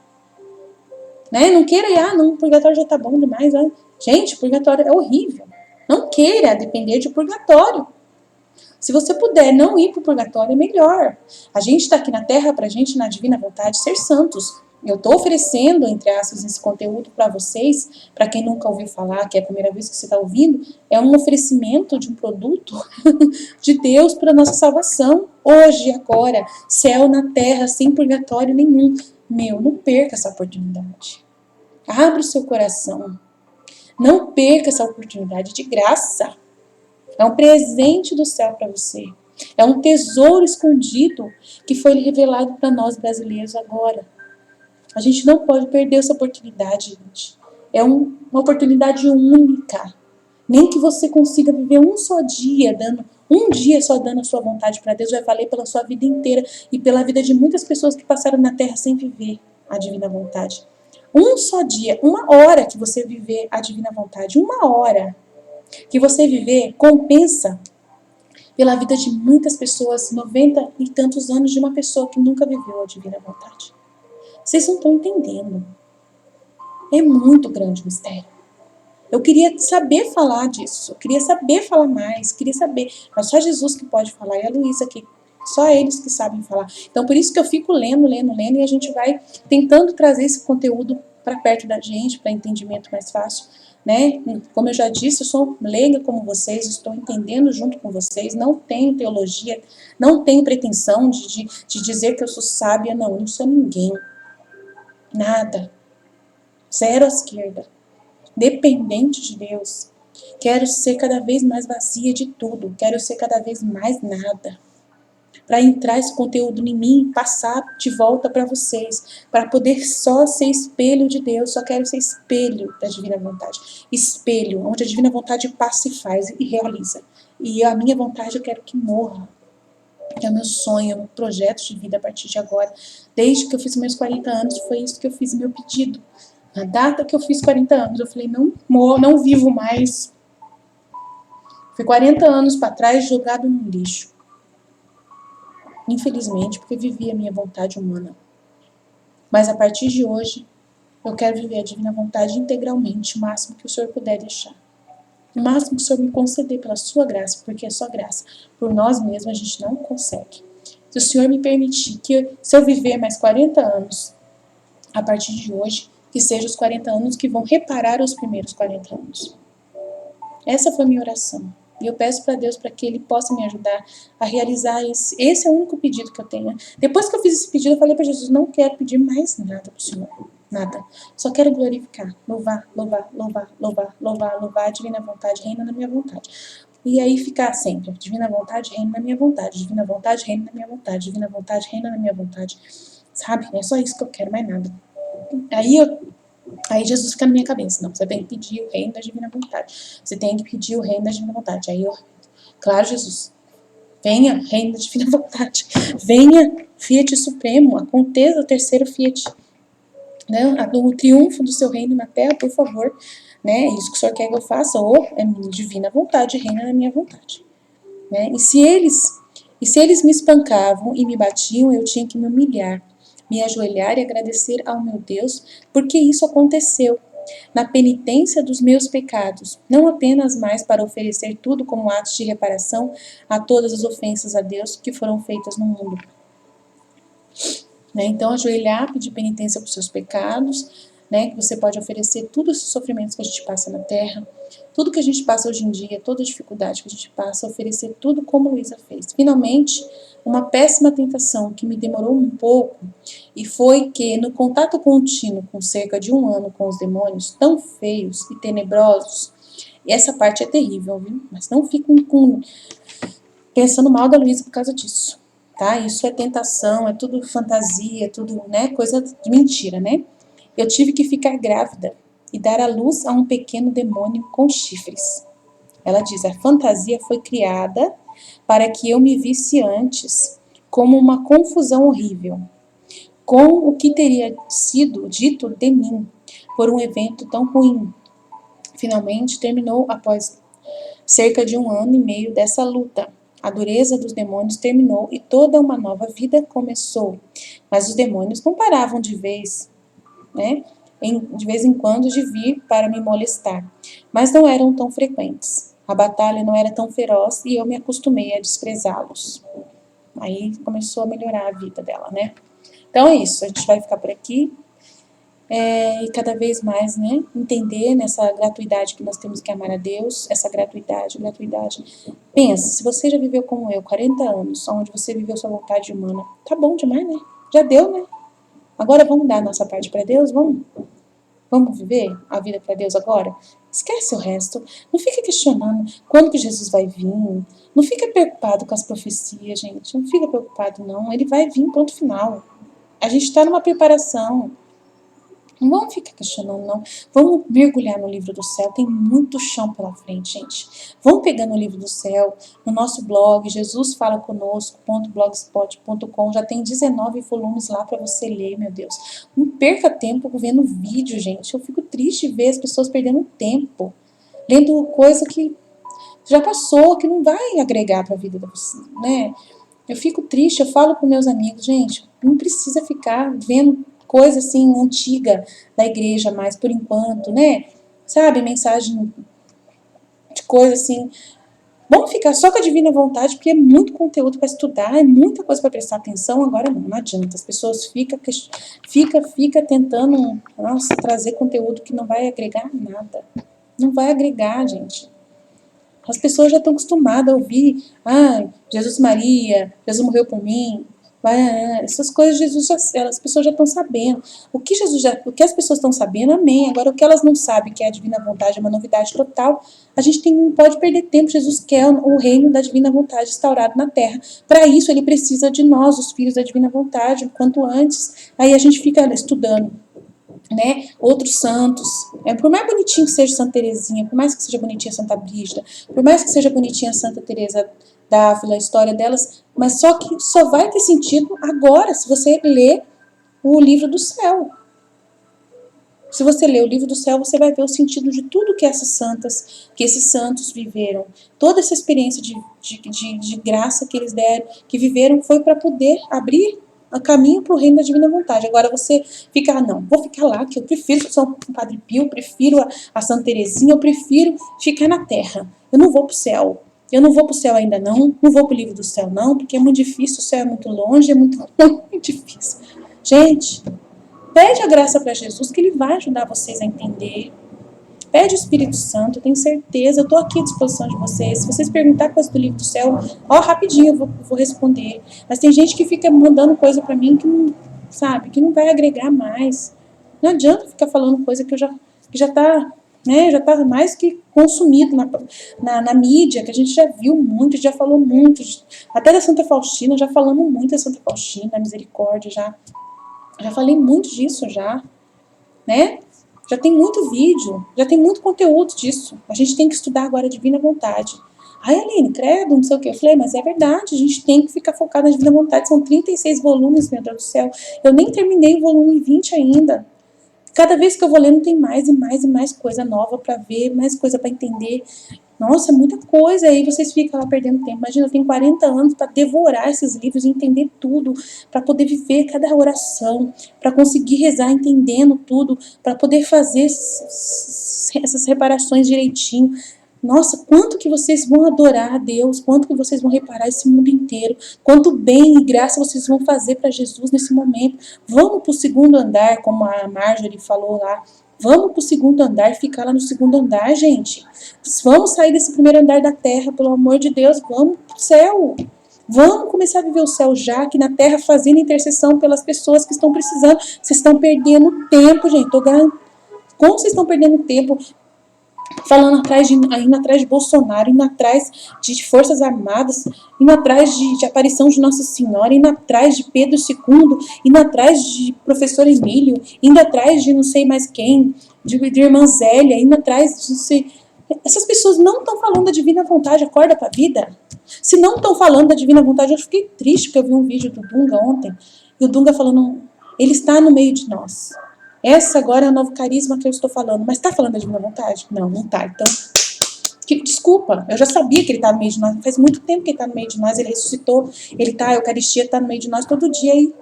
Né? Não queira ir, não, o purgatório já tá bom demais. Gente, o purgatório é horrível. Não queira depender de purgatório. Se você puder não ir para o purgatório, é melhor. A gente está aqui na Terra para a gente, na divina vontade, ser santos. Eu estou oferecendo, entre aspas, esse conteúdo para vocês, para quem nunca ouviu falar, que é a primeira vez que você está ouvindo, é um oferecimento de um produto de Deus para a nossa salvação. Hoje, agora, céu na terra, sem purgatório nenhum. Não perca essa oportunidade. Abra o seu coração. Não perca essa oportunidade de graça. É um presente do céu para você. É um tesouro escondido que foi revelado para nós brasileiros agora. A gente não pode perder essa oportunidade, gente. É uma oportunidade única. Nem que você consiga viver um só dia, um dia só dando a sua vontade para Deus, vai valer pela sua vida inteira e pela vida de muitas pessoas que passaram na Terra sem viver a divina vontade. Um só dia, uma hora que você viver a divina vontade, uma hora que você viver compensa pela vida de muitas pessoas, 90 e tantos anos de uma pessoa que nunca viveu a divina vontade. Vocês não estão entendendo. É muito grande o mistério. Eu queria saber falar disso, eu queria saber falar mais, queria saber, mas só Jesus que pode falar, e a Luísa aqui, só eles que sabem falar. Então por isso que eu fico lendo, e a gente vai tentando trazer esse conteúdo para perto da gente, para entendimento mais fácil, né? Como eu já disse, eu sou leiga como vocês, estou entendendo junto com vocês, não tenho teologia, não tenho pretensão de dizer que eu sou sábia, não, eu não sou ninguém. Nada. Zero à esquerda. Dependente de Deus. Quero ser cada vez mais vazia de tudo. Quero ser cada vez mais nada. Para entrar esse conteúdo em mim e passar de volta para vocês. Para poder só ser espelho de Deus. Só quero ser espelho da divina vontade. Espelho, onde a divina vontade passa e faz e realiza. E a minha vontade eu quero que morra. Que é o meu sonho, é o meu projeto de vida a partir de agora. Desde que eu fiz meus 40 anos, foi isso que eu fiz meu pedido. Na data que eu fiz 40 anos, eu falei, não morro, não vivo mais. Fui 40 anos para trás jogado no lixo. Infelizmente, porque vivi a minha vontade humana. Mas a partir de hoje, eu quero viver a divina vontade integralmente, o máximo que o Senhor puder deixar. O máximo que o Senhor me conceder pela sua graça, porque é só graça. Por nós mesmos a gente não consegue. Se o Senhor me permitir que, se eu viver mais 40 anos, a partir de hoje, que sejam os 40 anos que vão reparar os primeiros 40 anos. Essa foi a minha oração. E eu peço para Deus para que Ele possa me ajudar a realizar esse. Esse é o único pedido que eu tenho. Depois que eu fiz esse pedido, eu falei para Jesus, não quero pedir mais nada para o Senhor. Nada. Só quero glorificar. Louvar, louvar, louvar, louvar, louvar, louvar. A divina vontade reina na minha vontade. E aí ficar sempre. Divina vontade reina na minha vontade. Divina vontade reina na minha vontade. Divina vontade reina na minha vontade. Sabe? É só isso que eu quero, mais nada. Aí Jesus fica na minha cabeça. Não, você tem que pedir o reino da divina vontade. Você tem que pedir o reino da divina vontade. Aí eu, claro, Jesus, venha, reino da divina vontade. Venha, Fiat Supremo, aconteça o terceiro Fiat. Né? O triunfo do seu reino na terra, por favor. Né? É isso que o Senhor quer que eu faça. Ou é minha divina vontade, reina na minha vontade. Né? E se eles me espancavam e me batiam, eu tinha que me humilhar, me ajoelhar e agradecer ao meu Deus, porque isso aconteceu na penitência dos meus pecados, não apenas mais para oferecer tudo como atos de reparação a todas as ofensas a Deus que foram feitas no mundo. Né? Então, ajoelhar, pedir penitência para os seus pecados, né? Que você pode oferecer todos os sofrimentos que a gente passa na terra, tudo que a gente passa hoje em dia, toda dificuldade que a gente passa, oferecer tudo como Luísa fez. Finalmente, uma péssima tentação que me demorou um pouco, e foi que no contato contínuo com cerca de 1 ano com os demônios, tão feios e tenebrosos, e essa parte é terrível, viu? Mas não fiquem pensando mal da Luísa por causa disso, tá? Isso é tentação, é tudo fantasia, é tudo, né, coisa de mentira, né? Eu tive que ficar grávida e dar à luz a um pequeno demônio com chifres. Ela diz, a fantasia foi criada para que eu me visse antes como uma confusão horrível, com o que teria sido dito de mim por um evento tão ruim. Finalmente terminou após cerca de 1 ano e meio dessa luta. A dureza dos demônios terminou e toda uma nova vida começou. Mas os demônios não paravam de vez, né? De vez em quando de vir para me molestar, mas não eram tão frequentes. A batalha não era tão feroz e eu me acostumei a desprezá-los. Aí começou a melhorar a vida dela, né? Então é isso, a gente vai ficar por aqui. E cada vez mais, né, entender nessa gratuidade que nós temos que amar a Deus, essa gratuidade. Pensa, se você já viveu como eu, 40 anos, onde você viveu sua vontade humana, tá bom demais, né? Já deu, né? Agora vamos dar a nossa parte para Deus? Vamos viver a vida para Deus agora? Esquece o resto. Não fica questionando quando que Jesus vai vir. Não fica preocupado com as profecias, gente. Não fica preocupado, não. Ele vai vir, ponto final. A gente está numa preparação. Não vamos ficar questionando, não. Vamos mergulhar no livro do céu. Tem muito chão pela frente, gente. Vamos pegar no livro do céu, no nosso blog, Jesus Fala Conosco.blogspot.com. Já tem 19 volumes lá para você ler, meu Deus. Não perca tempo vendo vídeo, gente. Eu fico triste de ver as pessoas perdendo tempo, lendo coisa que já passou, que não vai agregar para a vida de você, né? Eu fico triste, eu falo com meus amigos, gente, não precisa ficar vendo coisa assim antiga da igreja mais por enquanto, né? Sabe, mensagem de coisa assim. Vamos ficar só com a divina vontade, porque é muito conteúdo para estudar, é muita coisa para prestar atenção. Agora não adianta. As pessoas ficam tentando, nossa, trazer conteúdo que não vai agregar nada. Não vai agregar, gente. As pessoas já estão acostumadas a ouvir, Jesus Maria, Jesus morreu por mim. Essas coisas Jesus as pessoas já estão sabendo. O que as pessoas estão sabendo, amém. Agora o que elas não sabem, que é a divina vontade, é uma novidade total. A gente não pode perder tempo. Jesus quer o reino da divina vontade instaurado na terra. Para isso ele precisa de nós, os filhos da divina vontade, quanto antes. Aí a gente fica estudando, né, outros santos, por mais bonitinho que seja Santa Teresinha, por mais que seja bonitinha Santa Brígida, por mais que seja bonitinha Santa Teresa d'Ávila, a história delas, mas só que só vai ter sentido agora, se você ler o livro do céu. Se você ler o livro do céu, você vai ver o sentido de tudo que esses santos viveram. Toda essa experiência de graça que eles deram, que viveram, foi para poder abrir o caminho para o reino da divina vontade. Agora você fica, não, vou ficar lá, que eu prefiro São Padre Pio, eu prefiro a Santa Teresinha, eu prefiro ficar na terra. Eu não vou para o céu. Eu não vou para o céu ainda não vou para o livro do céu não, porque é muito difícil, o céu é muito longe, é muito difícil. Gente, pede a graça para Jesus, que ele vai ajudar vocês a entender. Pede o Espírito Santo, eu tenho certeza, eu estou aqui à disposição de vocês. Se vocês perguntar coisa do livro do céu, rapidinho eu vou responder. Mas tem gente que fica mandando coisa para mim que não, sabe, que não vai agregar mais. Não adianta ficar falando coisa que já está, né, já tá mais que consumido na mídia, que a gente já viu muito, já falou muito. Até da Santa Faustina, já falamos muito da Santa Faustina, da Misericórdia, já falei muito disso já, né? Já tem muito vídeo, já tem muito conteúdo disso. A gente tem que estudar agora a divina vontade. Ai, Aline, credo, não sei o que. Eu falei, mas é verdade, a gente tem que ficar focado na divina vontade. São 36 volumes, meu Deus do céu. Eu nem terminei o volume 20 ainda. Cada vez que eu vou lendo tem mais e mais e mais coisa nova para ver, mais coisa para entender. Nossa, muita coisa. Aí vocês ficam lá perdendo tempo. Imagina, eu tenho 40 anos para devorar esses livros, entender tudo, para poder viver cada oração, para conseguir rezar entendendo tudo, para poder fazer essas reparações direitinho. Nossa, quanto que vocês vão adorar a Deus, quanto que vocês vão reparar esse mundo inteiro, quanto bem e graça vocês vão fazer para Jesus nesse momento. Vamos para o segundo andar, como a Marjorie falou lá. Vamos para o segundo andar, ficar lá no segundo andar, gente. Vamos sair desse primeiro andar da terra, pelo amor de Deus, vamos para o céu. Vamos começar a viver o céu já, aqui na terra, fazendo intercessão pelas pessoas que estão precisando. Vocês estão perdendo tempo, gente. Como vocês estão perdendo tempo indo atrás de Bolsonaro, indo atrás de Forças Armadas, indo atrás de aparição de Nossa Senhora, indo atrás de Pedro II, indo atrás de professor Emílio, indo atrás de não sei mais quem, de irmã Zélia, indo atrás de não sei... Essas pessoas não estão falando da divina vontade, acorda pra vida. Se não estão falando da divina vontade, eu fiquei triste porque eu vi um vídeo do Dunga ontem, e o Dunga falando, ele está no meio de nós. Essa agora é o novo carisma que eu estou falando. Mas está falando da divina vontade? Não, não está. Então, desculpa, eu já sabia que ele está no meio de nós. Faz muito tempo que ele está no meio de nós. Ele ressuscitou, ele está, a Eucaristia está no meio de nós todo dia. Ele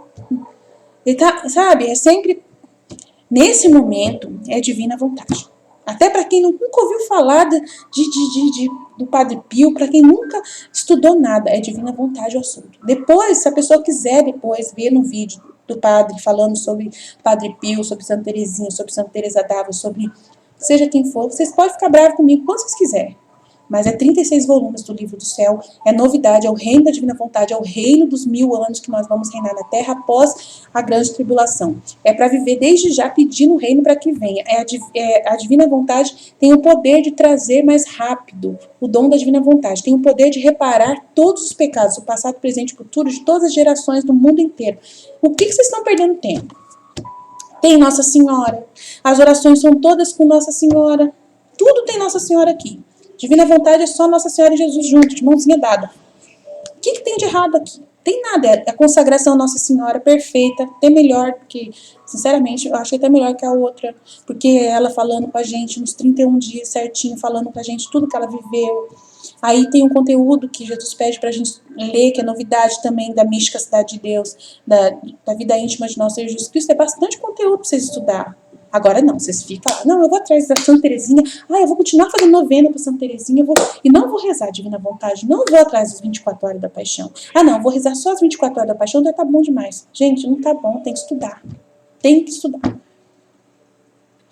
está, sabe, é sempre... Nesse momento, é divina vontade. Até para quem nunca ouviu falar do Padre Pio, para quem nunca estudou nada, é divina vontade o assunto. Depois, se a pessoa quiser depois ver no vídeo do padre falando sobre Padre Pio, sobre Santa Teresinha, sobre Santa Teresa d'Ávila, sobre seja quem for, vocês podem ficar bravos comigo quando vocês quiserem. Mas é 36 volumes do livro do céu, é novidade, é o reino da divina vontade, é o reino dos 1000 anos que nós vamos reinar na terra após a grande tribulação. É para viver desde já pedindo o reino para que venha. A divina vontade tem o poder de trazer mais rápido o dom da divina vontade, tem o poder de reparar todos os pecados, o passado, presente e futuro, de todas as gerações do mundo inteiro. O que vocês estão perdendo tempo? Tem Nossa Senhora, as orações são todas com Nossa Senhora, tudo tem Nossa Senhora aqui. Divina vontade é só Nossa Senhora e Jesus juntos, de mãozinha dada. O que tem de errado aqui? Tem nada, é a consagração à Nossa Senhora perfeita, até melhor, porque, sinceramente, eu achei até melhor que a outra, porque ela falando com a gente nos 31 dias certinho, falando com a gente tudo que ela viveu. Aí tem um conteúdo que Jesus pede pra gente ler, que é novidade também da mística Cidade de Deus, da vida íntima de nosso Senhor Jesus Cristo, é bastante conteúdo pra vocês estudar. Agora não, vocês ficam, não, eu vou atrás da Santa Teresinha, eu vou continuar fazendo novena para Santa Teresinha, e não vou rezar a divina vontade, não vou atrás das 24 horas da paixão. Não, vou rezar só as 24 horas da paixão, já tá bom demais. Gente, não tá bom, tem que estudar. Tem que estudar.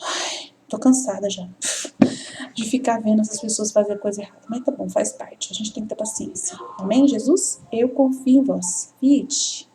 Ai, tô cansada já. de ficar vendo essas pessoas fazer coisa errada. Mas tá bom, faz parte. A gente tem que ter paciência. Amém, Jesus? Eu confio em vós. Ide.